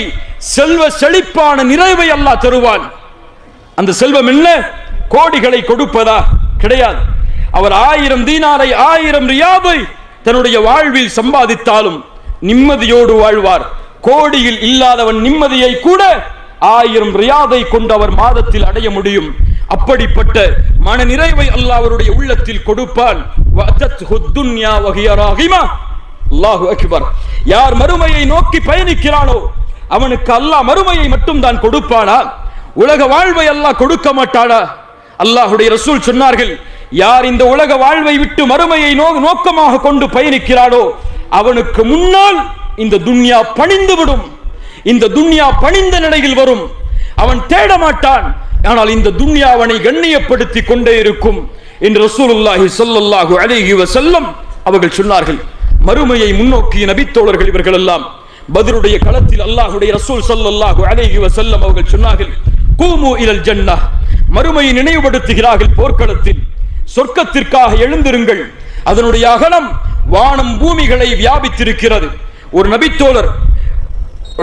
செல்வ செழிப்பான நிறைவை அல்லாஹ் தருவான். அந்த செல்வம் என்ன? கோடிகளை கொடுப்பதா? கிடையாது. அவர் 1000 தீனாரை 1000 ரியாதை தன்னுடைய வாழ்வில் சம்பாதித்தாலும் நிம்மதியோடு வாழ்வார். கோடியில் இல்லாதவன் நிம்மதியை கூட 1000 ரியாதை கொண்டு அவர் மாதத்தில் அடைய முடியும். அப்படிப்பட்ட மன நிறைவை அல்லாஹ் அவருடைய உள்ளத்தில் கொடுப்பான். அல்லாஹு அக்பர். யார் மறுமையை நோக்கி பயணிக்கிறானோ அவனுக்கு அல்லாஹ் மறுமையை மட்டும் தான் கொடுப்பானா? உலக வாழ்வை அல்லாஹ் கொடுக்க மாட்டானா? அல்லாஹ்வுடைய ரசூல் சொன்னார்கள், யார் இந்த உலக வாழ்வை விட்டு மறுமையை நோக்கமாக கொண்டு பயணிக்கிறானோ அவனுக்கு முன்னால் இந்த துன்யா பணிந்து விடும். இந்த துன்யா பணிந்த நிலையில் வரும். அவன் தேட மாட்டான், ஆனால் இந்த துன்யா அவனை கண்ணியப்படுத்தி கொண்டே இருக்கும் என்று ரசூலுல்லாஹி ஸல்லல்லாஹு அலைஹி வஸல்லம் அவர்கள் சொன்னார்கள். மறுமையை முன்னோக்கிய நபித்தோழர்கள் இவர்கள் எல்லாம் பத்ருடைய களத்தில் அல்லாஹ்வுடைய ரசூல் ஸல்லல்லாஹு அலைஹி வஸல்லம் அவர்கள் சொன்னார்கள், கூமு இலல் ஜன்னah, மறுமையை நினைவுபடுத்துகிறார்கள். போர்க்களத்தில் சொர்க்கத்திற்காக எழுந்திருங்கள், அதனுடைய அகலம் வானம் பூமிகளை வியாபித்திருக்கிறது. ஒரு நபித்தோழர்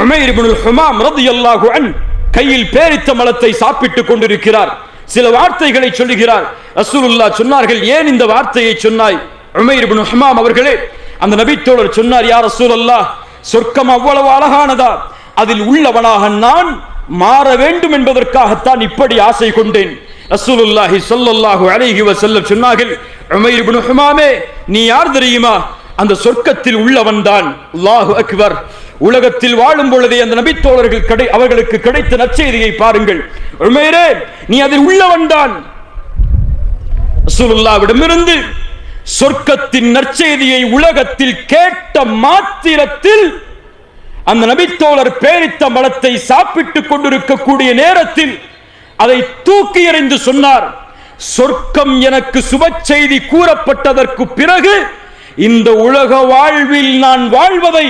உமைர் இப்னுல் ஹுமாம் ரலியல்லாஹு அன்ஹு கையில் பேரித்த மலத்தை சாப்பிட்டுக் கொண்டிருக்கிறார். சில வார்த்தைகளை சொல்லுகிறார். ரசூலுல்லாஹ் சொன்னார்கள், ஏன் இந்த வார்த்தையை சொன்னாய் உமைர் இப்னு ஹுமாம் அவர்களே? அந்த நபித்தோழர் சொன்னார், யா ரசூலல்லாஹ், சொர்க்கம் அவ்வளவு அழகானதா? அதில் உள்ளவனாக நான் மாற வேண்டும் என்பதற்காகத்தான் இப்படி ஆசை கொண்டேன். ரசூலுல்லாஹி ஸல்லல்லாஹு அலைஹி வஸல்லம் சொன்னார்கள், உமைர் இப்னு ஹுமாமே, நீ யார் தெரியுமா? அந்த சொர்க்கத்தில் உள்ளவன் தான். அல்லாஹு அக்பர். உலகத்தில் வாழும் பொழுதே அந்த நபித்தோழர்கள் அவர்களுக்கு கிடைத்த நற்செய்தியை பாருங்கள். உமைரே, நீ அதில் உள்ளவன் தான். ரசூலுல்லாஹ்விடமிருந்து சொர்க்கத்தின் நற்செய்தியை உலகத்தில் கேட்ட மாத்திரத்தில் அந்த நபித்தோழர் பேரித்த மலத்தை சாப்பிட்டுக் கொண்டிருக்கக்கூடிய நேரத்தில் அதை தூக்கி எறிந்து சொன்னார், சொர்க்கம் எனக்கு சுப செய்தி கூறப்பட்டதற்கு பிறகு இந்த உலக வாழ்வில் நான் வாழ்வதை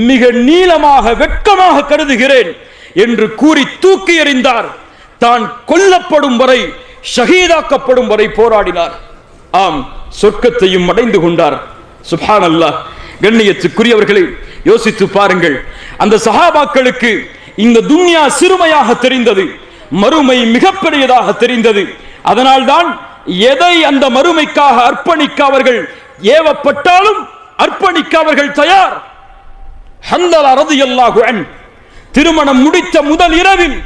மிக நீளமாக வெட்கமாக கருதுகிறேன் என்று கூறி தூக்கி எறிந்தார். தான் கொல்லப்படும் வரை, ஷஹீதாக்கப்படும் வரை போராடினார். ஆம், சொர்க்கத்தையும் அடைந்து கொண்டார். சுப்ஹானல்லாஹ். கண்ணியத்துக்குரியவர்களை யோசித்து பாருங்கள். அந்த சஹாபாக்களுக்கு இந்த துன்யா சிறுமையாக தெரிந்தது, மறுமை மிகப்பெரியதாக தெரிந்தது. அதனால்தான் எதை அந்த மறுமைக்காக அர்ப்பணிக்க அவர்கள் ஏவப்பட்டாலும் அர்ப்பணிக்க அவர்கள் தயார். ஹந்தலா ரலியல்லாஹு அன்ஹு திருமணம் முடித்த முதல் இரவில்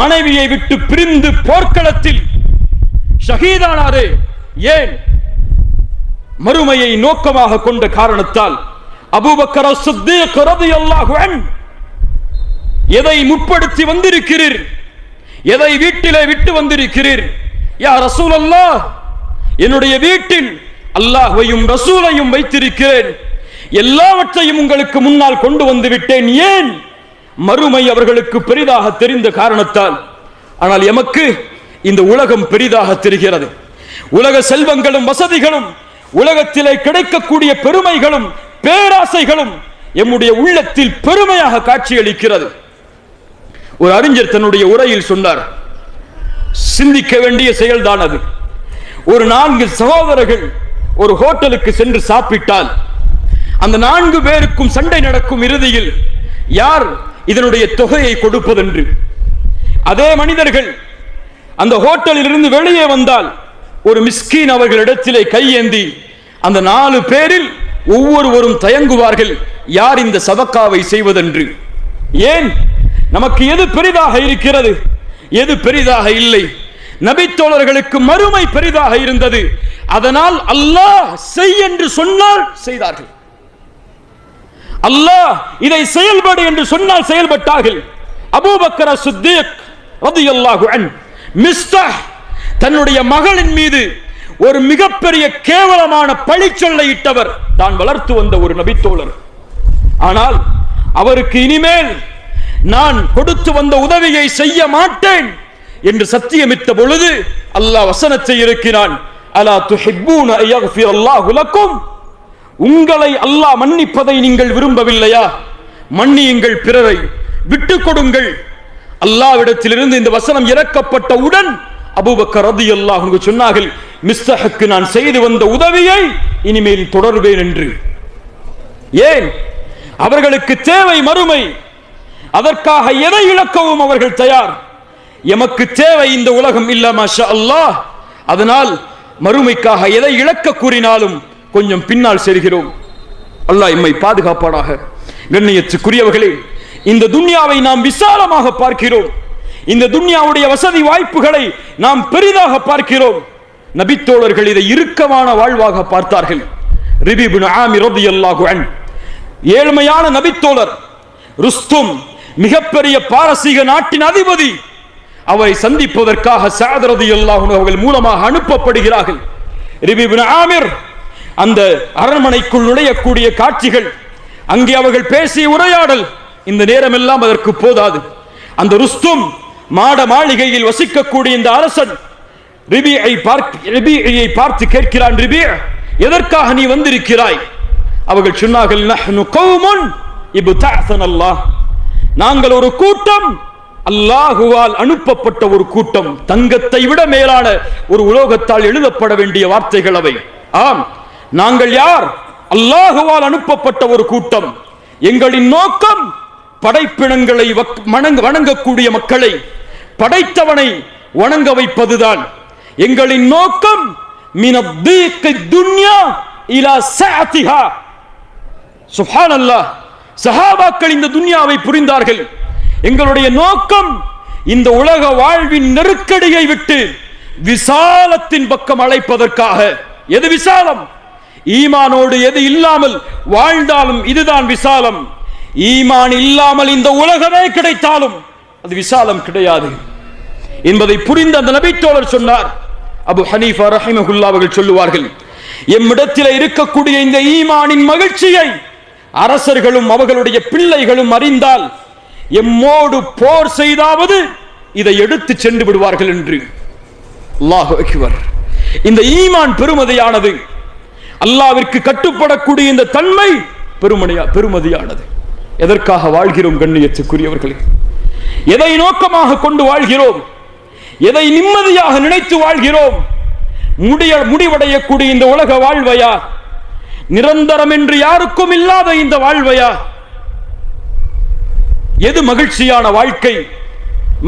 மனைவியை விட்டு பிரிந்து போர்க்களத்தில் ஷஹீதானாரே. ஏன்? மறுமையை நோக்கமாக கொண்ட காரணத்தால். அபூபக்கர் ஸித்தீக் ரலியல்லாஹு அன்ஹு, எதை முற்படுத்தி வந்திருக்கிறீர்? எதை வீட்டிலே விட்டு வந்திருக்கிறீர்? யா ரசூலல்லாஹ், என்னுடைய வீட்டில் அல்லாஹ்வையும் ரசூலையும் வைத்திருக்கிறேன், எல்லாவற்றையும் உங்களுக்கு முன்னால் கொண்டு வந்து விட்டேன். ஏன்? மறுமை அவர்களுக்கு பெரிதாக தெரிந்த காரணத்தால். ஆனால் எமக்கு இந்த உலகம் பெரிதாக தெரிகிறது. உலக செல்வங்களும் வசதிகளும், உலகத்திலே கிடைக்கக்கூடிய பெருமைகளும் பேராசைகளும் எம்முடைய உள்ளத்தில் பெருமையாக காட்சியளிக்கிறது. ஒரு அறிஞர் தன்னுடைய உரையில் சொன்னார், சிந்திக்க வேண்டிய செயல்தான் அது. ஒரு 4 சகோதரர்கள் ஒரு ஹோட்டலுக்கு சென்று சாப்பிட்டால் அந்த 4 பேருக்கும் சண்டை நடக்கும். இறுதியில் யார் இதனுடைய தொகையை கொடுப்பதென்று. அதே மனிதர்கள் அந்த ஹோட்டலில் இருந்து வெளியே வந்தால் ஒரு மிஸ்கீன் அவர்களிடத்திலே கையேந்தி அந்த 4 பேரில் ஒவ்வொருவரும் தயங்குவார்கள், யார் இந்த சதக்காவை செய்வதென்று. ஏன்? நமக்கு எது பெரிதாக இருக்கிறது, எது பெரிதாக இல்லை? நபித்தோழர்களுக்கு மறுமை பெரிதாக இருந்தது. அதனால் அல்லாஹ் செய் என்று சொன்னால் செய்தார்கள். அல்லாஹ் இதை செயல்படு என்று சொன்னால் செயல்பட்டார்கள். அபூபக்கர் ஸித்தீக் ரலியல்லாஹு அன்ஹு, மிஸ்தாஹ் தன்னுடைய மகளின் மீது ஒரு மிகப்பெரிய கேவலமான பழிச்சொல்லை இட்டவர் தான் வளர்த்து வந்த ஒரு நபித்தோழர். ஆனால் அவருக்கு இனிமேல் நான் கொடுத்து வந்த உதவியை செய்ய மாட்டேன் என்று சத்தியமிட்ட பொழுது அல்லாஹ் வசனத்தை இறக்கினான். அலா துஹிப்பூன அய்யக்ஃபிரல்லாஹு லக்கும், உங்களை அல்லாஹ் மன்னிப்பதை நீங்கள் விரும்பவில்லையா? மன்னியுங்கள், பிறரை விட்டுக் கொடுங்கள். அல்லாஹ்விடத்திலிருந்து இந்த வசனம் இறக்கப்பட்டவுடன் அபூபக்கர் ரலியல்லாஹு அன்ஹு சொன்னார்கள், மிஸ்தஹுக்கு நான் செய்து வந்த உதவியை இனிமேல் தொடர்வேன் என்று. ஏன்? அவர்களுக்கு தேவை மறுமை. அதற்காக எதை இழக்கவும் அவர்கள் தயார். எமக்கு தேவை இந்த உலகம் இல்ல மாஷா அல்லாஹ். அதனால் மறுமைக்காக எதை இழக்க கூறினாலும் கொஞ்சம் பின்னால் செல்கிறோம். அல்லாஹ் எம்மை பாதுகாப்பானாக. கண்ணியத்துக்குரியவர்களே, இந்த துன்யாவை நாம் விசாலமாக பார்க்கிறோம். இந்த துன்யாவுடைய வசதி வாய்ப்புகளை நாம் பெரிதாக பார்க்கிறோம். நபித்தோழர்கள் இதை இறுக்கமான வாழ்வாக பார்த்தார்கள். ரிபி இப்னு ஆமிர் ரலியல்லாஹு அன்ஹு ஏழ்மையான நபித்தோழர். ருஸ்தும் மிகப்பெரிய பாரசீக நாட்டின் அதிபதி. அவரை சந்திப்பதற்காக சஅத் ரலியல்லாஹு அன்ஹு அவர்கள் மூலமாக அனுப்பப்படுகிறார்கள். ரிபி இப்னு ஆமிர் அந்த அரண்மனைக்குள் நுழையக்கூடிய காட்சிகள், அங்கே அவர்கள் பேசிய உரையாடல், இந்த நேரம் எல்லாம் அதற்கு போதாது. அந்த ருஸ்தும் மாட மாளிகையில் வசிக்கக்கூடிய இந்த அரசன் ரிபியை பார்த்து கேட்கிறான், ரிபி, எதற்காக நீ வந்திருக்கிறாய்? அவர்கள் சொன்னார்கள், நஹ்னு கௌமுன் இப்தஅஸனல்லாஹ், நாங்கள் ஒரு கூட்டம், அல்லாஹுவால் அனுப்பப்பட்ட ஒரு கூட்டம். தங்கத்தை விட மேலான ஒரு உலோகத்தால் எழுதப்பட வேண்டிய வார்த்தைகள் அவை. ஆம், நாங்கள் யார்? அல்லாஹுவால் அனுப்பப்பட்ட ஒரு கூட்டம். எங்களின் நோக்கம் படைப்பினங்களை வணங்கக்கூடிய மக்களை படைத்தவனை வணங்க வைப்பதுதான் எங்களின் நோக்கம். மினத்தீக்கி துன்யா இலா சஅதிஹா. சுப்ஹானல்லாஹ். சஹாபாக்கள் இந்த துன்யாவை புரிந்தார்கள். எங்களுடைய நோக்கம் இந்த உலக வாழ்வின் நெருக்கடியை விட்டு விசாலத்தின் பக்கம் அழைப்பதற்காக. எது விசாலம்? ஈமானோடு எது இல்லாமல் வாழ்ந்தாலும் இதுதான் விசாலம். ஈமான் இல்லாமல் இந்த உலகமே கிடைத்தாலும் அது விசாலம் கிடையாது என்பதை புரிந்த அந்த நபித்தோழர் சொன்னார். அபு ஹனீஃபா ரஹிமஹுல்லாஹ் அவர்கள் சொல்லுவார்கள், எம்மிடத்தில் இருக்கக்கூடிய இந்த ஈமானின் மகிழ்ச்சியை அரசர்களும் அவர்களுடைய பிள்ளைகளும் அறிந்தால் எம்மோடு போர் செய்தாவது இதை எடுத்து சென்று விடுவார்கள் என்று. அல்லாஹு அக்பர். இந்த ஈமான் பெருமதியானது. அல்லாஹ்விற்கு கட்டுப்படக்கூடிய இந்த தன்மை பெருமதியானது. எதற்காக வாழ்கிறோம் கண்ணியத்துக்குரியவர்களே? எதை நோக்கமாக கொண்டு வாழ்கிறோம்? எதை நிம்மதியாக நினைத்து வாழ்கிறோம்? முடிவடையக்கூடிய இந்த உலக வாழ்வையா? நிரந்தரம் என்று யாருக்கும் இல்லாத இந்த வாழ்வையா? எது மகிழ்ச்சியான வாழ்க்கை?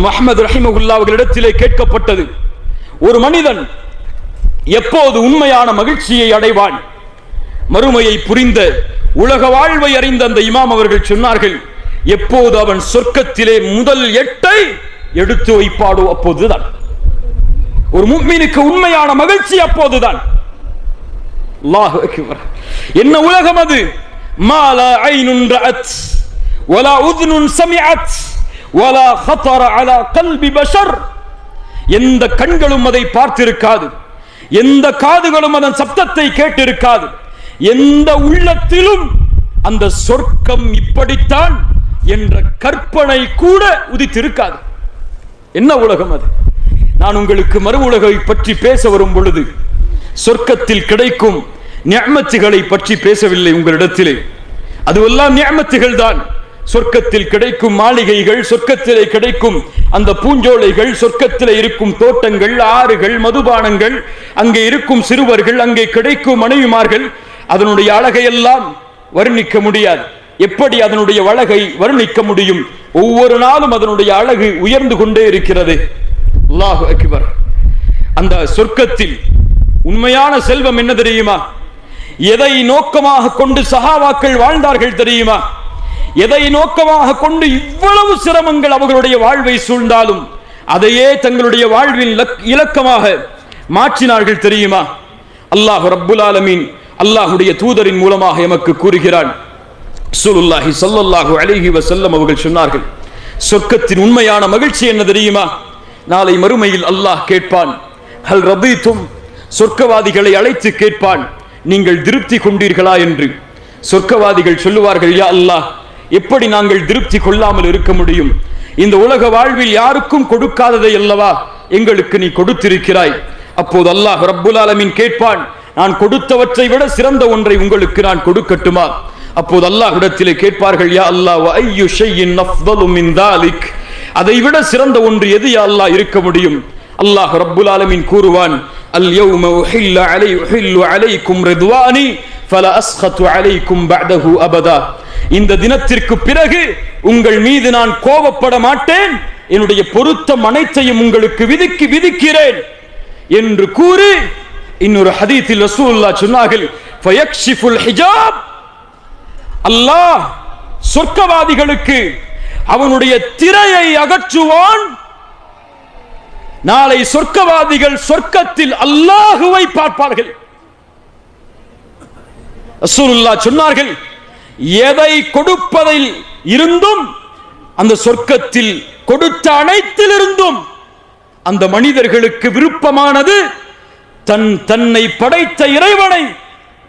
முஹம்மது ரஹிமஹுல்லாஹ் அவர்களிடத்திலே கேட்கப்பட்டது, ஒரு மனிதன் எப்போது உண்மையான மகிழ்ச்சியை அடைவான்? மறுமையை புரிந்த உலக வாழ்வை அறிந்த அந்த இமாம் அவர்கள் சொன்னார்கள், எப்போது அவன் சொர்க்கத்திலே முதல் 8 எடுத்து வைப்பாடோ அப்போதுதான். ஒரு முஃமினுக்கு உண்மையான மகிழ்ச்சி அப்போதுதான். அல்லாஹு அக்பர். என்ன உலகம் அது? மா லா ஐனுன் ரஅத் வலா உத்னுன் சமிஅத் வலா خطر على قلب بشر. எந்த கண்களும் அதை பார்த்திருக்காது, எந்த காதுகளும் அதன் சப்தத்தை கேட்டிருக்காது, எந்த உள்ளத்திலும் அந்த சொர்க்கம் இப்படித்தான் என்ற கற்பனை கூட உதித்திருக்காது. என்ன உலகம் அது? நான் உங்களுக்கு மறு உலகை பற்றி பேச வரும் பொழுது சொர்க்கத்தில் கிடைக்கும் நிஅமத்துகளை பற்றி பேசவில்லை உங்களிடத்திலே. அதுவெல்லாம் நிஅமத்துகள் தான். சொர்க்கத்தில் கிடைக்கும் மாளிகைகள், சொர்க்கத்திலே கிடைக்கும் அந்த பூஞ்சோலைகள், சொர்க்கத்திலே இருக்கும் தோட்டங்கள், ஆறுகள், மதுபானங்கள், அங்கே இருக்கும் சிறுவர்கள், அங்கே கிடைக்கும் மனைவிமார்கள், அதனுடைய அழகையெல்லாம் வர்ணிக்க முடியாது. எப்படி அதனுடைய அழகை வர்ணிக்க முடியும்? ஒவ்வொரு நாளும் அதனுடைய அழகு உயர்ந்து கொண்டே இருக்கிறது. அல்லாஹு அக்பர். அந்த சொர்க்கத்தில் உண்மையான செல்வம் என்ன தெரியுமா? எதை நோக்கமாக கொண்டு சஹாபாக்கள் வாழ்ந்தார்கள் தெரியுமா? எதை நோக்கமாக கொண்டு இவ்வளவு சிரமங்கள் அவர்களுடைய வாழ்வை சூழ்ந்தாலும் அதையே தங்களுடைய வாழ்வின் இலக்கமாக மாற்றினார்கள் தெரியுமா? அல்லாஹ் ரப்புல் ஆலமீன் அல்லாஹ்வுடைய தூதரின் மூலமாக எமக்கு கூறுகிறான். ரசூலுல்லாஹி ஸல்லல்லாஹு அலைஹி வஸல்லம் அவர்கள் சொன்னார்கள், சொர்க்கத்தின் உண்மையான மகிழ்ச்சி என்ன தெரியுமா? நாளை மறுமையில் அல்லாஹ் கேட்பான், ஹல் ரதீதும், சொர்க்கவாதிகளை அழைத்து கேட்பான், நீங்கள் திருப்தி கொண்டீர்களா என்று. சொர்க்கவாதிகள் சொல்லுவார்கள், யா அல்லாஹ், எப்படி நாங்கள் திருப்தி கொள்ளாமல் இருக்க முடியும்? இந்த உலக வாழ்வில் யாருக்கும் கொடுக்காததை அல்லவா எங்களுக்கு நீ கொடுத்திருக்கிறாய். அப்போது அல்லாஹ் ரப்புல் ஆலமீன் கேட்பான், நான் கொடுத்தவற்றை விட சிறந்த ஒன்றை உங்களுக்கு நான் கொடுக்கட்டுமா? அப்போது அல்லாஹ்விடத்திலே கேட்பார்கள், யா அல்லாஹ், வ ஐயு ஷைஇன் அஃதலு மின் தாலிக், அதை விட சிறந்த ஒன்று எது யா அல்லாஹ் இருக்க முடியும்? அல்லாஹ் ரப்புல் ஆலமீன் கூறுவான், அல் யௌம உஹில்லு அலைக்கும் ரிதுவானி ஃபலா அஸ்கது அலைக்கும் பஅதஹு அபதா. இந்த தினத்திற்கு பிறகு உங்கள் மீது நான் கோபப்பட மாட்டேன், என்னுடைய பொருத்தம் அனைத்தையும் உங்களுக்கு விதிக்கிறேன் என்று கூறி இன்னொரு ஹதீஸில் ரசூலுல்லாஹ் சொன்னார்கள், ஃபயக்ஷிஃபுல் ஹிஜாப், அல்லாஹ் சொர்க்கவாதிகளுக்கு அவனுடைய திரையை அகற்றுவான். நாளை சொர்க்கவாதிகள் சொர்க்கத்தில் அல்லாஹுவை பார்ப்பார்கள். ரசூலுல்லாஹ் சொன்னார்கள், எதை கொடுப்பதில் இருந்தும், அந்த சொர்க்கத்தில் கொடுத்த அனைத்திலிருந்தும் அந்த மனிதர்களுக்கு விருப்பமானது தன்னை படைத்த இறைவனை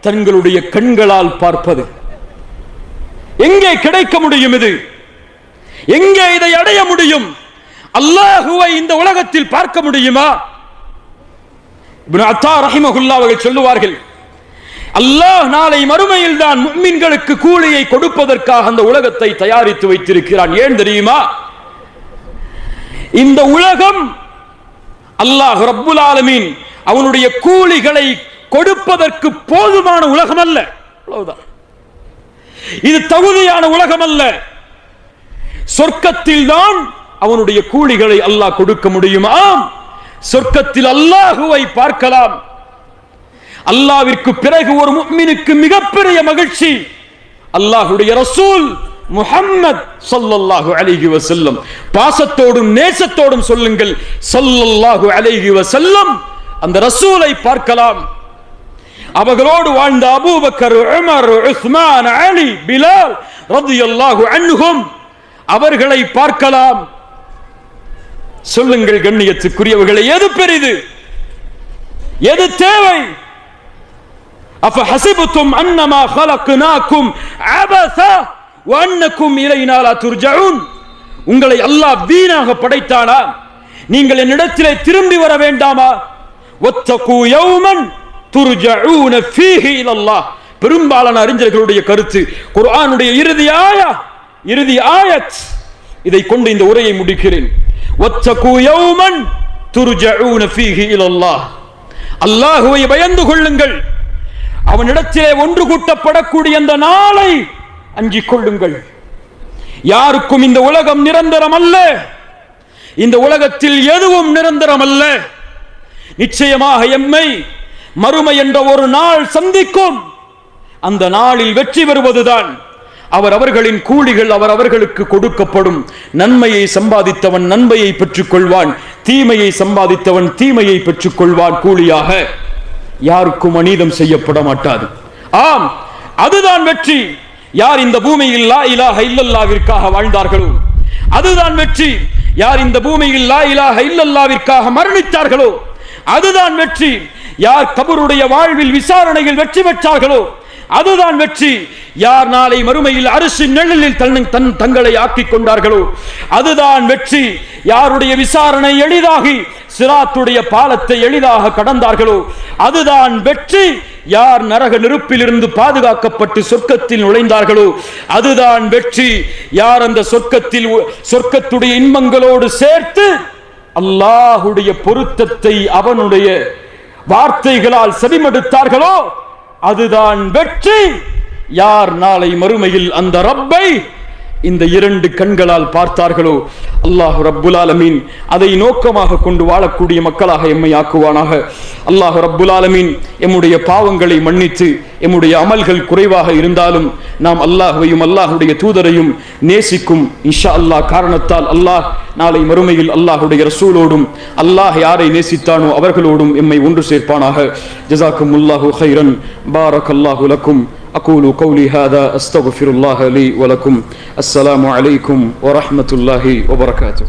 தங்களுடைய கண்களால் பார்ப்பது. எங்கே கிடைக்க முடியும்? இது எங்கே இதை அடைய முடியும்? அல்லாஹுவை இந்த உலகத்தில் பார்க்க முடியுமா? இப்னு அத்தா ரஹிமஹுல்லாஹ் அவர்கள் சொல்லுவார்கள், அல்லாஹ் நாளை மறுமையில் தான் முஃமின்களுக்கு கூலியை கொடுப்பதற்காக அந்த உலகத்தை தயாரித்து வைத்திருக்கிறான். ஏன் தெரியுமா? இந்த உலகம் அல்லாஹ் ரப்புல் ஆலமீன் அவனுடைய கூலிகளை கொடுப்பதற்கு போதுமான உலகம் அல்ல. அவ்வளவுதான். இது தகுதியான உலகம் அல்ல. சொர்க்கத்தில் தான் அவனுடைய கூலிகளை அல்லாஹ் கொடுக்க முடியுமா? சொர்க்கத்தில் அல்லாஹுவை பார்க்கலாம். அல்லாஹ்விற்கு பிறகு ஒரு முஃமினுக்கு மிகப்பெரிய மகிழ்ச்சி, அல்லாஹ்வுடைய ரசூல் முஹம்மத் ஸல்லல்லாஹு அலைஹி வஸல்லம். பாசத்தோடும் நேசத்தோடும் சொல்லுங்கள், ஸல்லல்லாஹு அலைஹி வஸல்லம். அந்த ரசூலை பார்க்கலாம். அவர்களோடு வாழ்ந்த அபூபக்கர், உமர், உஸ்மான், அலி, பிலால் ரலியல்லாஹு அன்ஹும், அவர்களை பார்க்கலாம். சொல்லுங்கள் கண்ணியத்துக்குரியவர்களே, எது பெரிது? எது தேவை? அஃபஹஸிபதும் அன்னமா خلقناكم அபஸா வஅன்னக்கும் இலைனா லா துர்ஜஊன். உங்களை அல்லாஹ் வீணாக படைத்தானா? நீங்கள் என்னிடத்திலே திரும்பி வர வேண்டாமா? வத்தகு யௌமன் துர்ஜஊன ஃபீஹி இலல்லாஹ். பெரும்பாலான அறிஞர்களுடைய கருத்து, குர்ஆனுடைய இறுதி ஆயத். இதை கொண்டு இந்த உரையை முடிக்கிறேன். வத்தகு யௌமன் துர்ஜஊன ஃபீஹி இலல்லாஹ். அல்லாஹ்வை பயந்து கொள்ளுங்கள். அவனிடத்திலே ஒன்று கூட்டப்படக்கூடிய அந்த நாளை அஞ்சிக் கொள்ளுங்கள். யாருக்கும் இந்த உலகம் நிரந்தரம் அல்ல. இந்த உலகத்தில் எதுவும் நிரந்தரம் அல்ல. நிச்சயமாக எம்மை மறுமை என்ற ஒரு நாள் சந்திக்கும். அந்த நாளில் வெற்றி பெறுவதுதான் அவர்களின் கூலிகள் அவர்களுக்கு கொடுக்கப்படும். நன்மையை சம்பாதித்தவன் நன்மையை பெற்றுக் கொள்வான், தீமையை சம்பாதித்தவன் தீமையை பெற்றுக் கொள்வான் கூலியாக. யாருக்கும் அநீதம் செய்யப்பட மாட்டாது. ஆம், அதுதான் வெற்றி. யார் இந்த பூமியில் லா இலாஹ இல்லல்லாஹ்விற்காக வாழ்ந்தார்களோ அதுதான் வெற்றி. யார் இந்த பூமியில் லா இலாஹ இல்லல்லாஹ்விற்காக மரணித்தார்களோ அதுதான் வெற்றி. யார் கபருடைய வாழ்வில் விசாரணையில் வெற்றி பெற்றார்களோ அதுதான் வெற்றி. யார் நாளை மறுமையில் அரிசின் நிழலில் தங்களை ஆக்கிக் கொண்டார்களோ அதுதான் வெற்றி. யாருடைய விசாரணை எளிதாகி சிராத்துடைய பாலத்தை எளிதாக கடந்தார்களோ அதுதான் வெற்றி. யார் நரக நெருப்பிலிருந்து பாதுகாக்கப்பட்டு சொர்க்கத்தில் நுழைந்தார்களோ அதுதான் வெற்றி. யார் அந்த சொர்க்கத்துடைய இன்பங்களோடு சேர்த்து அல்லாஹுடைய பொருத்தத்தை அவனுடைய வார்த்தைகளால் செவிமடுத்தார்களோ அதுதான் வெற்றி. யார் நாளை மறுமையில் அந்த ரப்பை இந்த இரண்டு கண்களால் பார்த்தார்களோ அல்லாஹ் ரப்புல் ஆலமீன் அதை நோக்கமாக கொண்டு வாழக்கூடிய மக்களாக எம்மை ஆக்குவானாக. அல்லாஹ் ரப்புல் ஆலமீன் எம்முடைய பாவங்களை மன்னித்து எம்முடைய அமல்கள் குறைவாக இருந்தாலும் நாம் அல்லாஹ்வையும் அல்லாஹுடைய தூதரையும் நேசிக்கும் இன்ஷா அல்லாஹ் காரணத்தால் அல்லாஹ் நாளை மறுமையில் அல்லாஹுடைய ரசூலோடும் அல்லாஹ் யாரை நேசித்தானோ அவர்களோடும் எம்மை ஒன்று சேர்ப்பானாக. ஜஸாக்குமுல்லாஹு கைரன். பாரக்கல்லாஹு லக்கும். أقول قولي هذا أستغفر الله لي ولكم. السلام عليكم ورحمة الله وبركاته.